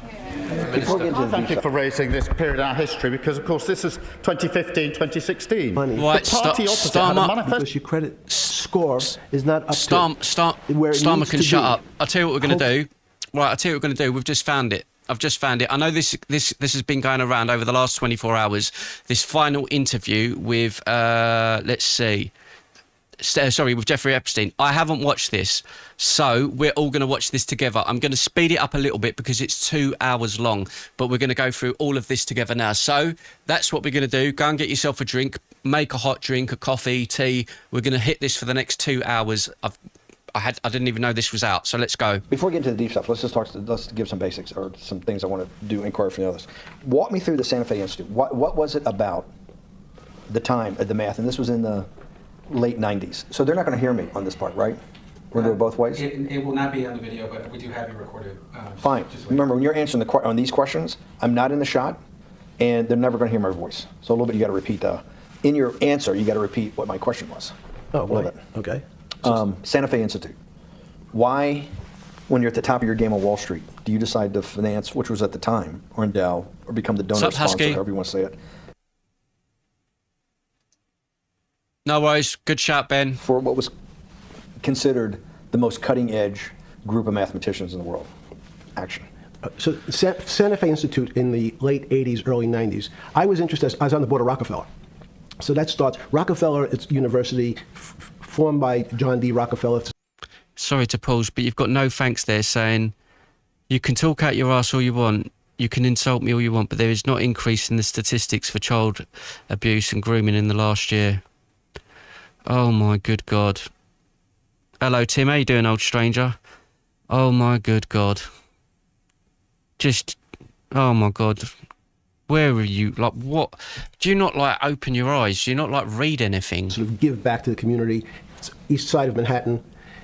Thank you for raising this period in our history, because of course this is 2015, 2016. Right, the party opposite had a manifesto. Because your credit score is not up to where it Starmer needs can to shut be. up. I'll tell you what we're going to do. Right, I'll tell you what we're going to do. We've just found it. I've just found it. I know this has been going around over the last 24 hours. This final interview with, let's see, with Jeffrey Epstein. I haven't watched this, so we're all going to watch this together. I'm going to speed it up a little bit because it's 2 hours long, but we're going to go through all of this together now. So that's what we're going to do. Go and get yourself a drink, make a hot drink, a coffee, tea. We're going to hit this for the next 2 hours. I didn't even know this was out, so let's go. Before we get into the deep stuff, let's give some basics or some things I want to do inquiry from the others. Walk me through the Santa Fe Institute. What was it about the time, the math, and this was in the late 90s. So they're not going to hear me on this part, right? We're going to do it both ways? It will not be on the video, but we do have you recorded. Fine. Remember, when you're answering on these questions, I'm not in the shot, and they're never going to hear my voice. So a little bit, you got to repeat. In your answer, you got to repeat what my question was. Oh, right. Okay. Santa Fe Institute. Why, when you're at the top of your game on Wall Street, do you decide to finance, which was at the time, or endow, or become the donor sponsor, however you want to say it? No worries. Good shout, Ben. For what was considered the most cutting-edge group of mathematicians in the world. Action. So Santa Fe Institute in the late 80s, early 90s, I was interested, I was on the board of Rockefeller. So that starts, Rockefeller, it's university formed by John D. Rockefeller. Sorry to pause, but you've got no thanks there saying, you can talk out your ass all you want, you can insult me all you want, but there is not increase in the statistics for child abuse and grooming in the last year. Oh my good God. Hello Tim, how you doing, old stranger? Oh my good God. Oh my God. Where are you? Like, what? Do you not, like, open your eyes? Do you not, like, read anything? Sort of give back to the community. It's east side of Manhattan,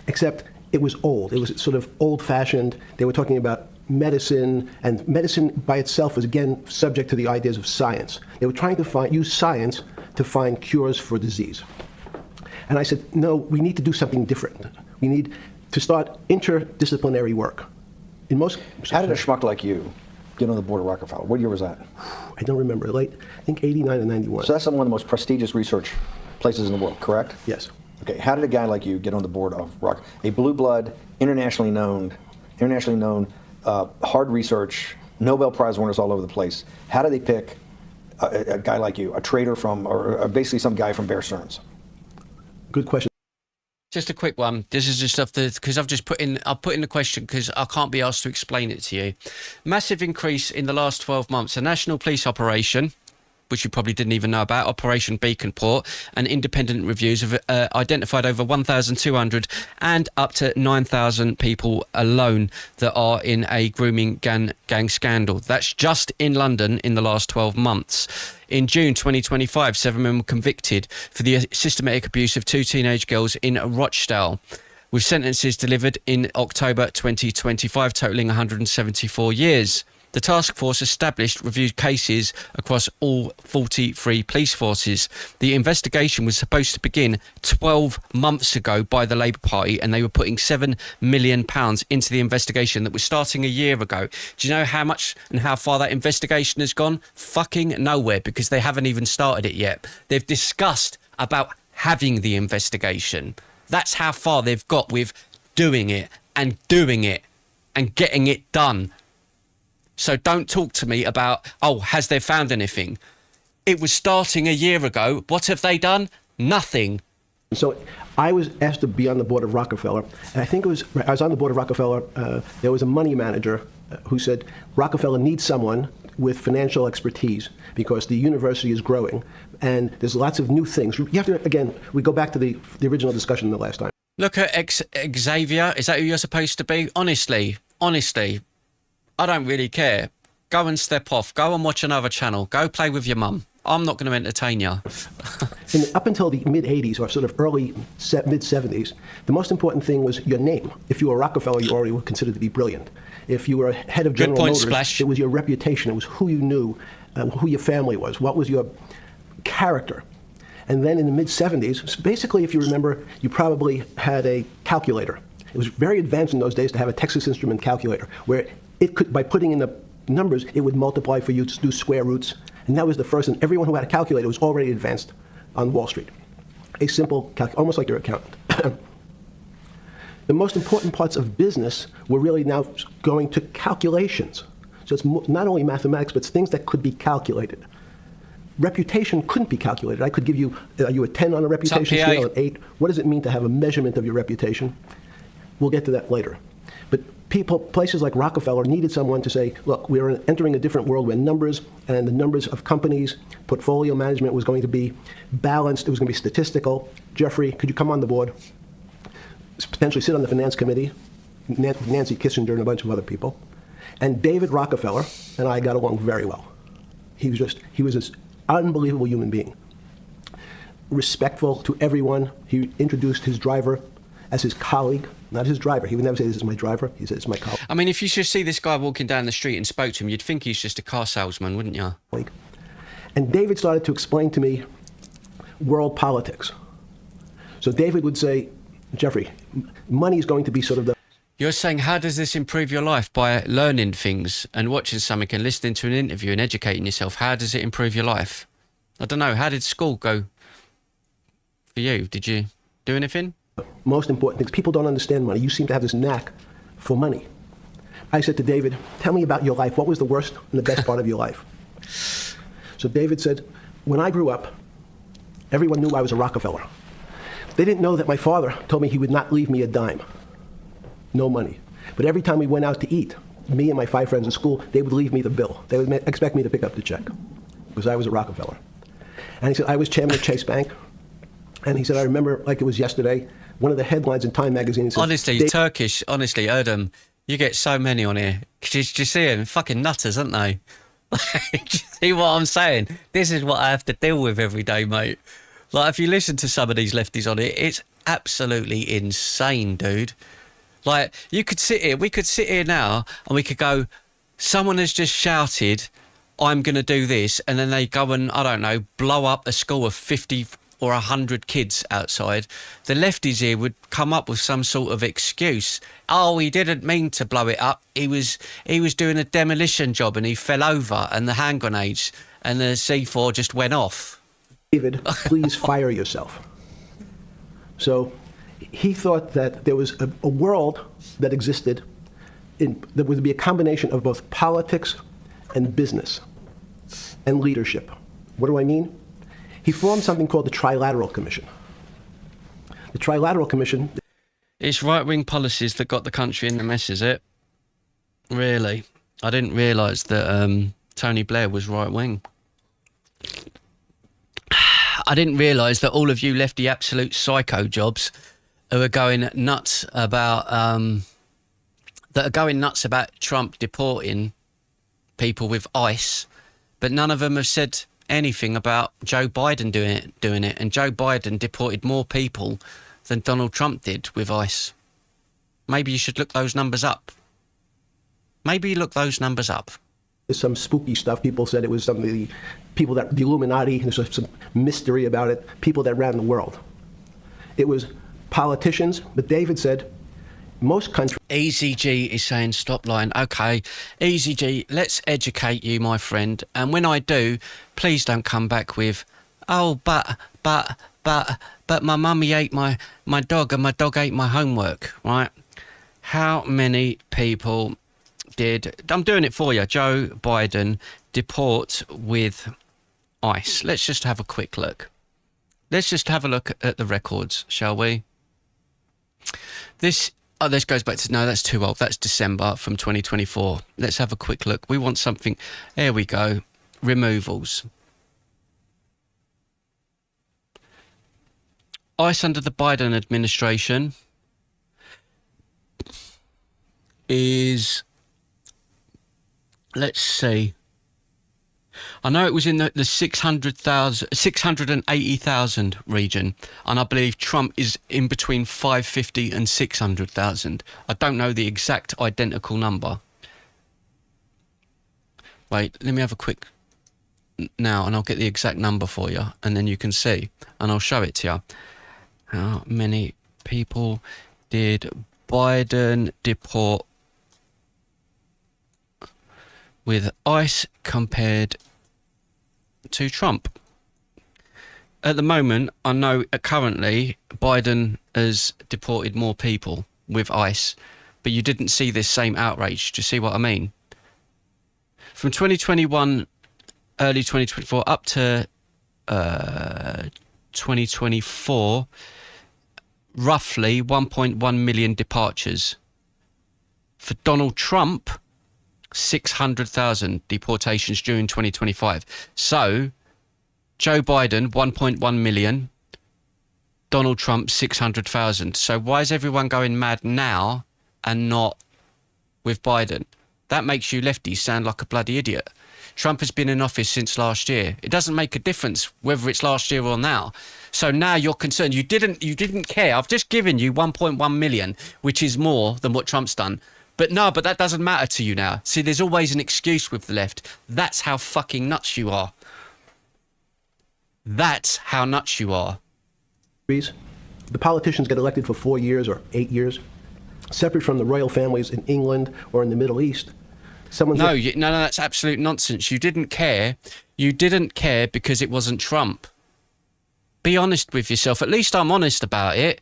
except it was old. It was sort of old-fashioned. They were talking about medicine, and medicine by itself was, again, subject to the ideas of science. They were trying to use science to find cures for disease. And I said, no, we need to do something different. We need to start interdisciplinary work. How did a schmuck like you get on the board of Rockefeller? What year was that? I don't remember. Late, I think 89 and 91. So that's one of the most prestigious research places in the world, correct? Yes. Okay, how did a guy like you get on the board of a blue blood, internationally known, hard research, Nobel Prize winners all over the place? How do they pick a guy like you, a trader or basically some guy from Bear Stearns? Good question. Just a quick one. This is just stuff that, because I've put in the question because I can't be asked to explain it to you. Massive increase in the last 12 months. A national police operation, which you probably didn't even know about, Operation Beacon Port, and independent reviews have identified over 1,200 and up to 9,000 people alone that are in a grooming gang scandal. That's just in London in the last 12 months. In June 2025, 7 men were convicted for the systematic abuse of 2 teenage girls in Rochdale, with sentences delivered in October 2025, totalling 174 years. The task force established reviewed cases across all 43 police forces. The investigation was supposed to begin 12 months ago by the Labour Party, and they were putting £7 million into the investigation that was starting a year ago. Do you know how much and how far that investigation has gone? Fucking nowhere, because they haven't even started it yet. They've discussed about having the investigation. That's how far they've got with doing it and getting it done. So don't talk to me about, oh, has they found anything? It was starting a year ago. What have they done? Nothing. So I was asked to be on the board of Rockefeller. And I was on the board of Rockefeller. There was a money manager who said, Rockefeller needs someone with financial expertise because the university is growing and there's lots of new things. You have to, again, we go back to the original discussion the last time. Look at Xavier. Is that who you're supposed to be? Honestly, I don't really care. Go and step off. Go and watch another channel. Go play with your mum. I'm not going to entertain you. Up until the mid-'80s or sort of early mid-'70s, the most important thing was your name. If you were Rockefeller, you already were considered to be brilliant. If you were head of General Motors, Splash. It was your reputation. It was who you knew, who your family was, what was your character. And then in the mid-'70s, basically, if you remember, you probably had a calculator. It was very advanced in those days to have a Texas Instrument calculator, where it could, by putting in the numbers, it would multiply for you to do square roots. And that was the first, and everyone who had a calculator was already advanced on Wall Street. A simple almost like your accountant. The most important parts of business were really now going to calculations. So it's not only mathematics, but it's things that could be calculated. Reputation couldn't be calculated. I could give you, are you a 10 on a reputation scale, an 8? What does it mean to have a measurement of your reputation? We'll get to that later. But places like Rockefeller needed someone to say, look, we're entering a different world where numbers and the numbers of companies, portfolio management was going to be balanced. It was going to be statistical. Jeffrey, could you come on the board? Potentially sit on the finance committee, Nancy Kissinger and a bunch of other people. And David Rockefeller and I got along very well. He was this unbelievable human being. Respectful to everyone. He introduced his driver as his colleague, not his driver. He would never say, this is my driver. He said, it's my colleague. I mean, if you just see this guy walking down the street and spoke to him, you'd think he's just a car salesman, wouldn't you? And David started to explain to me world politics. So David would say, Jeffrey, money is going to be sort of the... You're saying, how does this improve your life? By learning things and watching something and listening to an interview and educating yourself. How does it improve your life? I don't know. How did school go for you? Did you do anything? Most important things. People don't understand money. You seem to have this knack for money. I said to David, tell me about your life. What was the worst and the best part of your life? So David said, when I grew up, everyone knew I was a Rockefeller. They didn't know that my father told me he would not leave me a dime. No money. But every time we went out to eat, me and my 5 friends in school, they would leave me the bill. They would expect me to pick up the check because I was a Rockefeller. And he said, I was chairman of Chase Bank. And he said, I remember like it was yesterday, one of the headlines in Time magazine said... Honestly, Turkish, honestly, Erdem, you get so many on here. Do you see them? Fucking nutters, aren't they? See what I'm saying? This is what I have to deal with every day, mate. Like, if you listen to some of these lefties on it, it's absolutely insane, dude. Like, we could sit here now and we could go, someone has just shouted, I'm going to do this, and then they go and, I don't know, blow up a school of 50 or 100 kids outside. The lefties here would come up with some sort of excuse. Oh, he didn't mean to blow it up. He was doing a demolition job and he fell over, and the hand grenades and the C4 just went off. David, please fire yourself. So he thought that there was a world that existed that would be a combination of both politics and business and leadership. What do I mean? He formed something called the Trilateral Commission. The Trilateral Commission... It's right-wing policies that got the country in the mess, is it? Really? I didn't realise that Tony Blair was right-wing. I didn't realise that all of you lefty absolute psycho jobs who are going nuts about Trump deporting people with ICE, but none of them have said anything about Joe Biden doing it, and Joe Biden deported more people than Donald Trump did with ICE. Maybe you should look those numbers up. Maybe look those numbers up. There's some spooky stuff. People said it was some of the people the Illuminati, there's some mystery about it, people that ran the world. It was politicians, but David said most countries... Easy G is saying, stop lying. Okay, Easy G, let's educate you, my friend. And when I do, please don't come back with, oh, but my mummy ate my dog and my dog ate my homework, right? How many people did... I'm doing it for you. Joe Biden deport with ICE. Let's just have a quick look. Let's just have a look at the records, shall we? This goes back to... No, that's too old. That's December from 2024. Let's have a quick look. We want something... There we go. Removals. ICE under the Biden administration is... Let's see. I know it was in the 680,000 region, and I believe Trump is in between 550 and 600,000. I don't know the exact identical number. Wait, let me have a quick now, and I'll get the exact number for you, and then you can see, and I'll show it to you. How many people did Biden deport with ICE compared to Trump? At the moment, I know currently Biden has deported more people with ICE, but you didn't see this same outrage. Do you see what I mean? From 2021, early 2024, up to 2024, roughly 1.1 million departures. For Donald Trump, 600,000 deportations during 2025. So, Joe Biden, 1.1 million. Donald Trump, 600,000. So why is everyone going mad now and not with Biden? That makes you lefties sound like a bloody idiot. Trump has been in office since last year. It doesn't make a difference whether it's last year or now. So now you're concerned. You didn't care. I've just given you 1.1 million, which is more than what Trump's done. But that doesn't matter to you now. See, there's always an excuse with the left. That's how fucking nuts you are. That's how nuts you are. The politicians get elected for 4 years or 8 years, separate from the royal families in England or in the Middle East. No, that's absolute nonsense. You didn't care. You didn't care because it wasn't Trump. Be honest with yourself. At least I'm honest about it.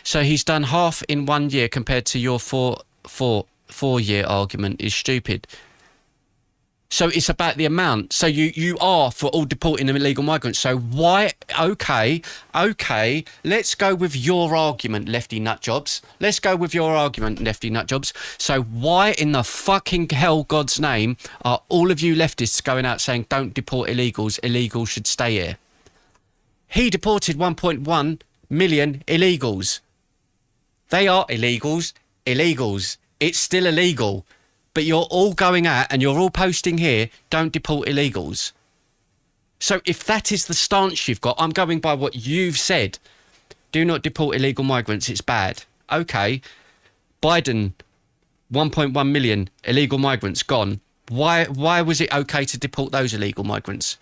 So he's done half in 1 year compared to your four-year argument is stupid. So it's about the amount. So you are for all deporting illegal migrants. So why? Okay. Let's go with your argument, lefty nutjobs. Let's go with your argument, lefty nutjobs. So why in the fucking hell, God's name, are all of you leftists going out saying don't deport illegals? Illegals should stay here. He deported 1.1 million illegals. They are illegals. It's still illegal. but you're all going out and you're all posting here, don't deport illegals. So if that is the stance you've got, I'm going by what you've said. Do not deport illegal migrants, it's bad. Okay, Biden, 1.1 million illegal migrants gone. Why was it okay to deport those illegal migrants?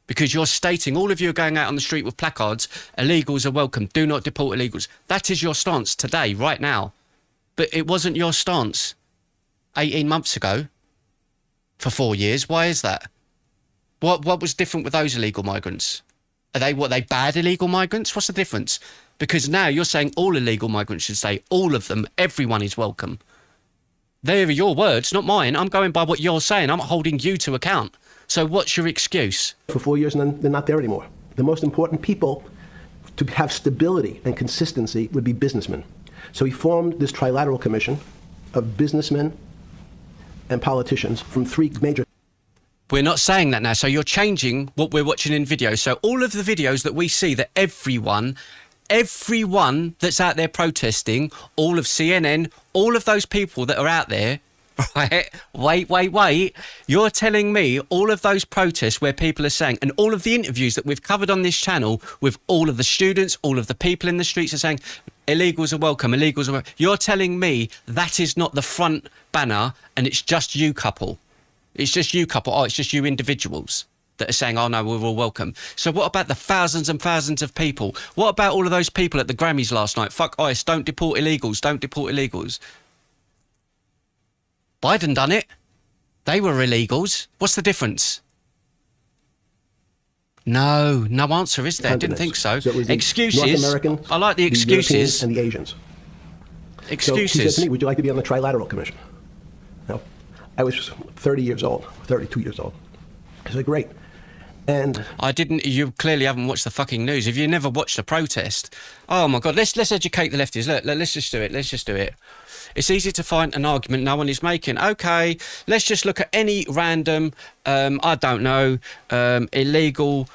Because you're stating, all of you are going out on the street with placards, illegals are welcome, do not deport illegals. That is your stance today, right now. But it wasn't your stance 18 months ago for 4 years. Why is that? What was different with those illegal migrants? Are they bad illegal migrants? What's the difference? Because now you're saying all illegal migrants should stay, all of them, everyone is welcome. They are your words, not mine. I'm going by what you're saying. I'm holding you to account. So what's your excuse? For 4 years, and then they're not there anymore. The most important people to have stability and consistency would be businessmen. So he formed this trilateral commission of businessmen and politicians from 3 major... We're not saying that now. So you're changing what we're watching in videos. So all of the videos that we see that everyone that's out there protesting, all of CNN, all of those people that are out there, right? Wait. You're telling me all of those protests where people are saying, and all of the interviews that we've covered on this channel with all of the students, all of the people in the streets are saying, illegals are welcome, illegals are welcome. You're telling me that is not the front banner and it's just you couple. It's just you couple. Oh, it's just you individuals that are saying, oh no, we're all welcome. So what about the thousands and thousands of people? What about all of those people at the Grammys last night? Fuck ICE, don't deport illegals, don't deport illegals. Biden done it. They were illegals. What's the difference? No answer, is there? I didn't think so. It was the excuses. North Americans, I like the excuses. The Europeans, and the Asians. Excuses. So he said to me, would you like to be on the Trilateral Commission? No. I was 32 years old. I said, great. And you clearly haven't watched the fucking news. If you never watched a protest, oh my God, let's educate the lefties. Let's just do it. It's easy to find an argument no one is making. Okay, let's just look at any random, I don't know, illegal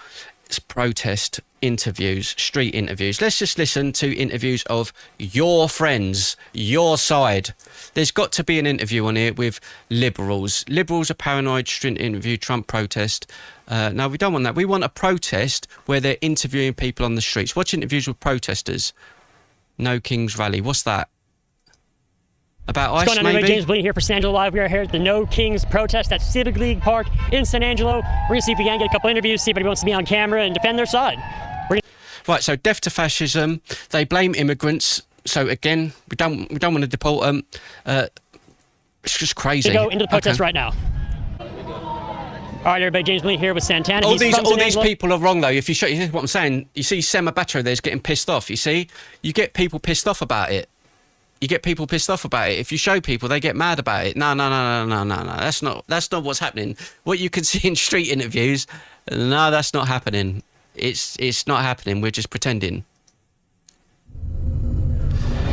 protest interviews, street interviews. Let's just listen to interviews of your friends, your side. There's got to be an interview on here with liberals. Liberals are paranoid, street interview, Trump protest. No, we don't want that. We want a protest where they're interviewing people on the streets. Watch interviews with protesters. No Kings Rally. What's that? About ICE, What's going on, maybe? everybody? James Bleeding here for San Angelo Live. We are here at the No Kings protest at Civic League Park in San Angelo. We're going to see if we can get a couple interviews, see if anybody wants to be on camera and defend their side. Right, so death to fascism. They blame immigrants. So again, we don't want to deport them. It's just crazy. We go into the protest right now. All right, everybody. James Bleeding here with Santana. All these people are wrong, though. If you show, you what I'm saying, you see Sema Batro there's getting pissed off. You see, you get people pissed off about it. If you show people, they get mad about it. No. That's not what's happening. What you can see in street interviews, no, that's not happening. It's not happening. We're just pretending.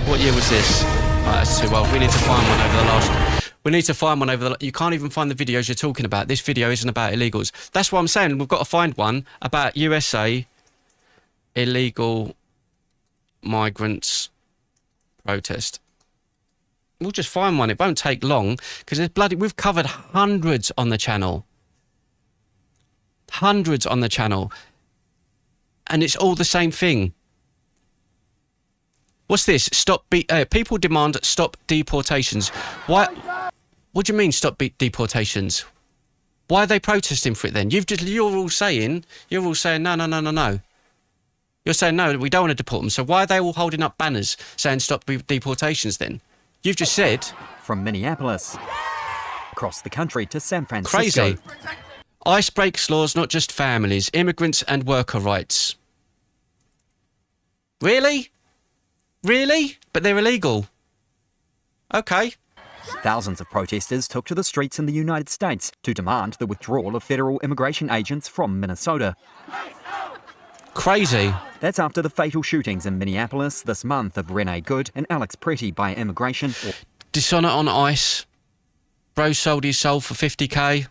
What year was this? Right, that's too old. We need to find one over the last. You can't even find the videos you're talking about. This video isn't about illegals. That's what I'm saying. We've got to find one about USA illegal migrants protest. We'll just find one. It won't take long because we've covered hundreds on the channel. And it's all the same thing. What's this? People demand stop deportations. Why? What do you mean stop deportations? Why are they protesting for it then? You're all saying no. You're saying no, we don't want to deport them. So why are they all holding up banners saying stop deportations then? You've just said. From Minneapolis, across the country to San Francisco. Crazy. ICE breaks laws, not just families, immigrants and worker rights. Really? But they're illegal. Okay. Thousands of protesters took to the streets in the United States to demand the withdrawal of federal immigration agents from Minnesota. Crazy. That's after the fatal shootings in Minneapolis this month of Renee Good and Alex Pretty by immigration. Dishonour on ICE. Bro sold his soul for 50k.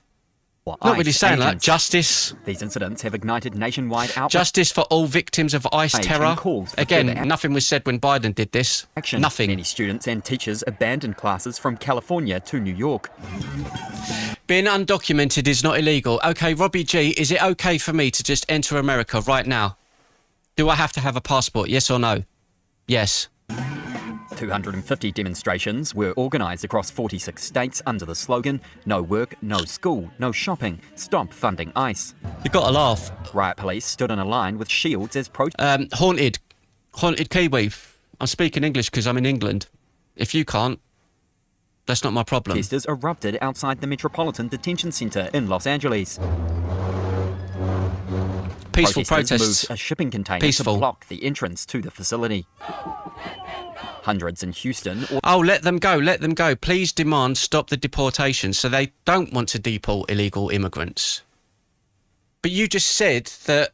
Not really saying that. Justice. These incidents have ignited nationwide outrage. Justice for all victims of ICE terror. Again, further nothing was said when Biden did this. Action. Nothing. Many students and teachers abandoned classes from California to New York. Being undocumented is not illegal. Okay, Robbie G, is it okay for me to just enter America right now? Do I have to have a passport? Yes or no? Yes. 250 demonstrations were organised across 46 states under the slogan, "No work, no school, no shopping, stop funding ICE." You got to laugh. Riot police stood in a line with shields as protesters. Haunted Kiwi. I'm speaking English because I'm in England. If you can't, that's not my problem. Protesters erupted outside the Metropolitan Detention Center in Los Angeles. Peaceful Protesters protests. moved a shipping container Peaceful. to block the entrance to the facility. Hundreds in Houston. Oh, let them go, let them go. Please demand stop the deportation. So they don't want to deport illegal immigrants. But you just said that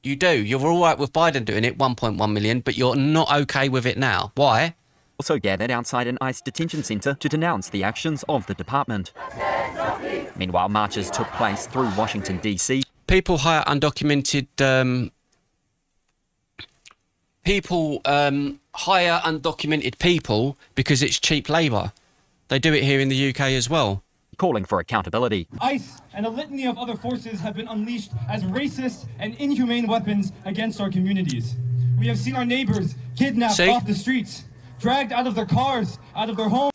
you do. You're all right with Biden doing it, 1.1 million, but you're not okay with it now. Why? Also gathered outside an ICE detention center to denounce the actions of the department. Meanwhile, marches took place through Washington, D.C. People hire undocumented... hire undocumented people because it's cheap labour. They do it here in the UK as well. Calling for accountability. ICE and a litany of other forces have been unleashed as racist and inhumane weapons against our communities. We have seen our neighbours kidnapped off the streets, dragged out of their cars, out of their homes.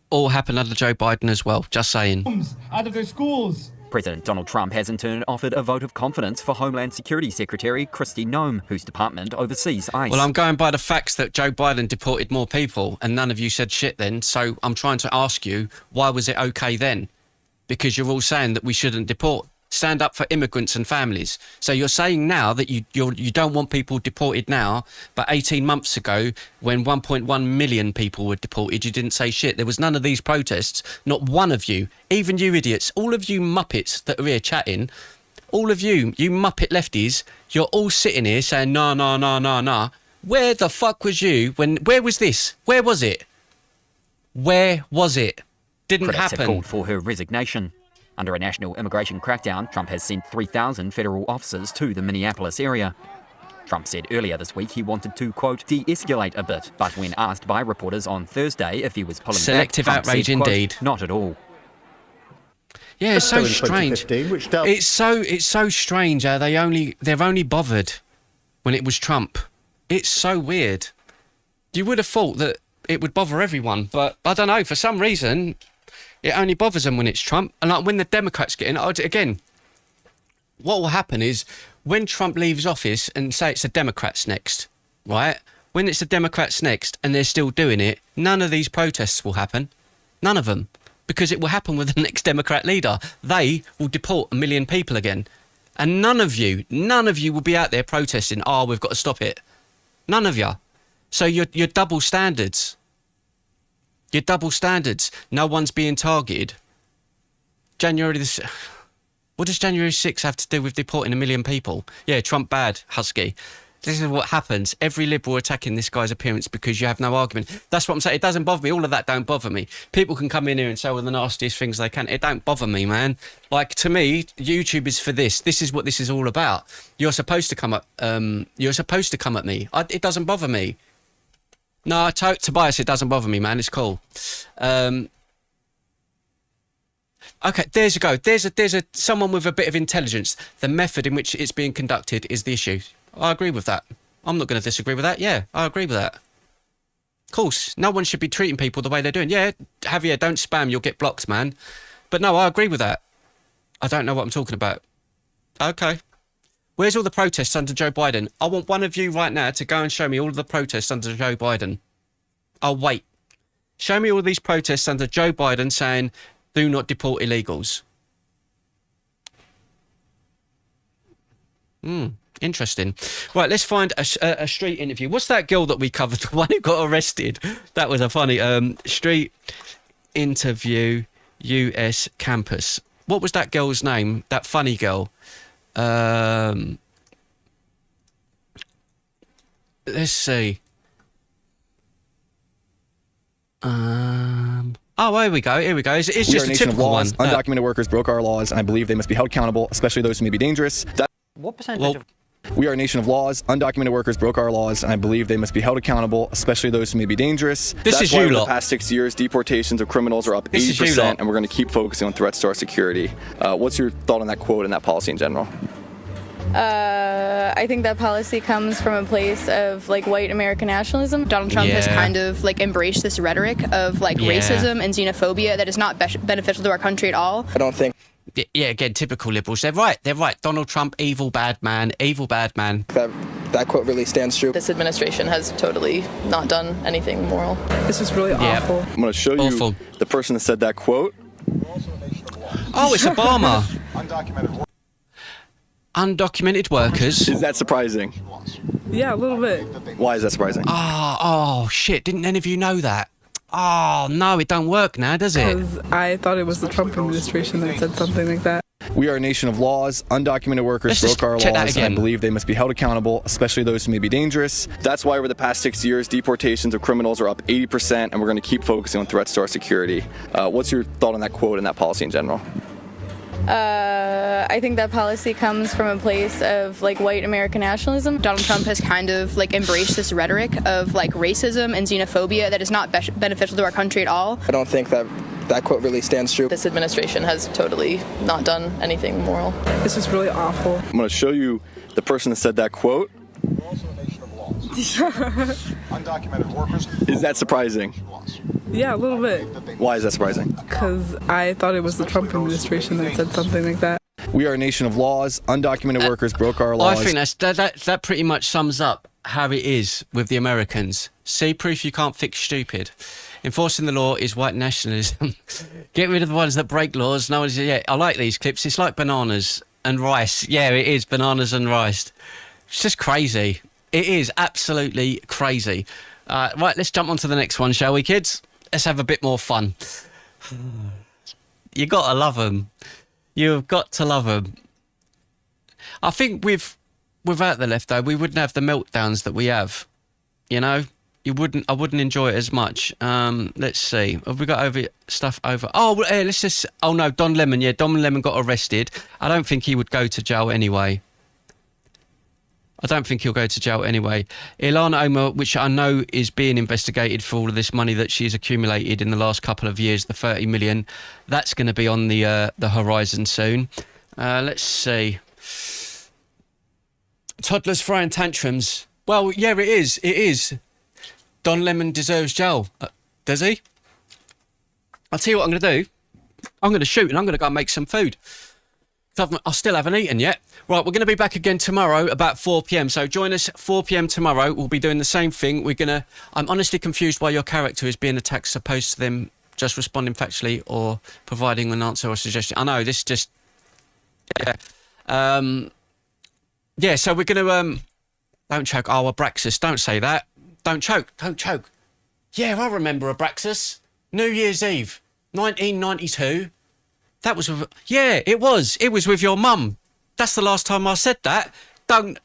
All happened under Joe Biden as well, just saying. Out of their schools. President Donald Trump has in turn offered a vote of confidence for Homeland Security Secretary Kristi Noem, whose department oversees ICE. Well, I'm going by the facts that Joe Biden deported more people, and none of you said shit then, so I'm trying to ask you, why was it okay then? Because you're all saying that we shouldn't deport. Stand up for immigrants and families. So you're saying now that you don't want people deported now, but 18 months ago, when 1.1 million people were deported, you didn't say shit. There was none of these protests. Not one of you, even you idiots, all of you muppets that are here chatting, all of you muppet lefties, you're all sitting here saying, nah, nah, nah, nah, nah. Where the fuck was you when, where was this? Where was it? Where was it? Didn't Critics happen. have called for her resignation. Under a national immigration crackdown, Trump has sent 3,000 federal officers to the Minneapolis area. Trump said earlier this week he wanted to, quote, de-escalate a bit, but when asked by reporters on Thursday if he was pulling Selective back, Trump outrage said, quote, indeed. Not at all. Yeah, it's so in strange. 2015, which dealt- It's so strange how they're only bothered when it was Trump. It's so weird. You would have thought that it would bother everyone, but I don't know, for some reason it only bothers them when it's Trump. And like when the Democrats get in, again, what will happen is when Trump leaves office and say it's the Democrats next, right? When it's the Democrats next and they're still doing it, none of these protests will happen. None of them. Because it will happen with the next Democrat leader. They will deport 1 million people again. And none of you will be out there protesting, oh, we've got to stop it. None of you. So you're double standards. You're double standards. No one's being targeted. What does January 6th have to do with deporting 1 million people? Yeah, Trump bad, Husky. This is what happens. Every Liberal attacking this guy's appearance because you have no argument. That's what I'm saying. It doesn't bother me. All of that don't bother me. People can come in here and say all the nastiest things they can. It don't bother me, man. Like, to me, YouTube is for this. This is what this is all about. You're supposed to come at me. It doesn't bother me. No, Tobias, it doesn't bother me, man. It's cool. Okay, there's a go. There's someone with a bit of intelligence. The method in which it's being conducted is the issue. I agree with that. I'm not going to disagree with that. Yeah, I agree with that. Of course, no one should be treating people the way they're doing. Yeah, Javier, don't spam. You'll get blocked, man. But no, I agree with that. I don't know what I'm talking about. Okay. Where's all the protests under Joe Biden? I want one of you right now to go and show me all of the protests under Joe Biden. I'll wait. Show me all these protests under Joe Biden saying, do not deport illegals. Interesting. Right, let's find a street interview. What's that girl that we covered? The one who got arrested. That was a funny street interview US campus. What was that girl's name? That funny girl. Let's see. Oh, Oh, here we go. Here we go. It's We are just a a nation of typical laws. one. Undocumented workers broke our laws, and I believe they must be held accountable, especially those who may be dangerous. What percentage of... We are a nation of laws. Undocumented workers broke our laws, and I believe they must be held accountable, especially those who may be dangerous. This That's is why you over lot. the past 6 years, deportations of criminals are up This is you 80%, lot. and we're going to keep focusing on threats to our security. What's your thought on that quote and that policy in general? I think that policy comes from a place of like white American nationalism. Donald Trump has Yeah. kind of like embraced this rhetoric of like Yeah. racism and xenophobia that is not beneficial to our country at all. I don't think Yeah, again, typical liberals. They're right. They're right. Donald Trump, evil bad man. Evil bad man. that quote really stands true. This administration has totally not done anything moral. This is really Yeah. awful. I'm going to show you Awful. the person that said that quote. Oh, it's Obama. Undocumented workers. Is that surprising? Yeah, a little bit. Why is that surprising? Oh, shit. Didn't any of you know that? Oh, no, it don't work now, does it? Because I thought it was the Trump administration that said something like that. We are a nation of laws. Undocumented workers Let's just broke our check that laws, and I again. believe they must be held accountable, especially those who may be dangerous. That's why over the past 6 years, deportations of criminals are up 80%, and we're going to keep focusing on threats to our security. What's your thought on that quote and that policy in general? I think that policy comes from a place of like white American nationalism. Donald Trump has kind of like embraced this rhetoric of like racism and xenophobia that is not beneficial to our country at all. I don't think that quote really stands true. This administration has totally not done anything moral. This is really awful. I'm going to show you the person that said that quote. Undocumented workers. Is that surprising? Yeah, a little bit. Why is that surprising? Because I thought it was the Trump administration that said something like that. We are a nation of laws. Undocumented workers broke our laws. I think that pretty much sums up how it is with the Americans. See, proof you can't fix stupid. Enforcing the law is white nationalism. Get rid of the ones that break laws. No one's, yeah, I like these clips. It's like bananas and rice. Yeah, it is bananas and rice. It's just crazy. It is absolutely crazy. Right, let's jump on to the next one, shall we, kids? Let's have a bit more fun. You got to love them. You've got to love them. I think without the left, though, we wouldn't have the meltdowns that we have. You know? I wouldn't enjoy it as much. Let's see. Have we got stuff over? Oh, let's just... Oh, no, Don Lemon. Yeah, Don Lemon got arrested. I don't think he would go to jail anyway. I don't think he'll go to jail anyway. Ilana Omar, which I know is being investigated for all of this money that she's accumulated in the last couple of years, the 30 million, that's going to be on the horizon soon. Let's see. Toddlers throwing tantrums. Well, yeah, it is. It is. Don Lemon deserves jail. Does he? I'll tell you what I'm going to do. I'm going to shoot and I'm going to go and make some food. I still haven't eaten yet. Right, we're going to be back again tomorrow about 4 p.m. So join us 4 p.m. tomorrow. We'll be doing the same thing. I'm honestly confused why your character is being attacked as opposed to them just responding factually or providing an answer or suggestion. I know, this just... Yeah. Yeah, so we're going to... Don't choke. Oh, Abraxas, don't say that. Don't choke. Don't choke. Yeah, I remember Abraxas. New Year's Eve, 1992. That was with... Yeah, it was. It was with your mum. That's the last time I said that. Don't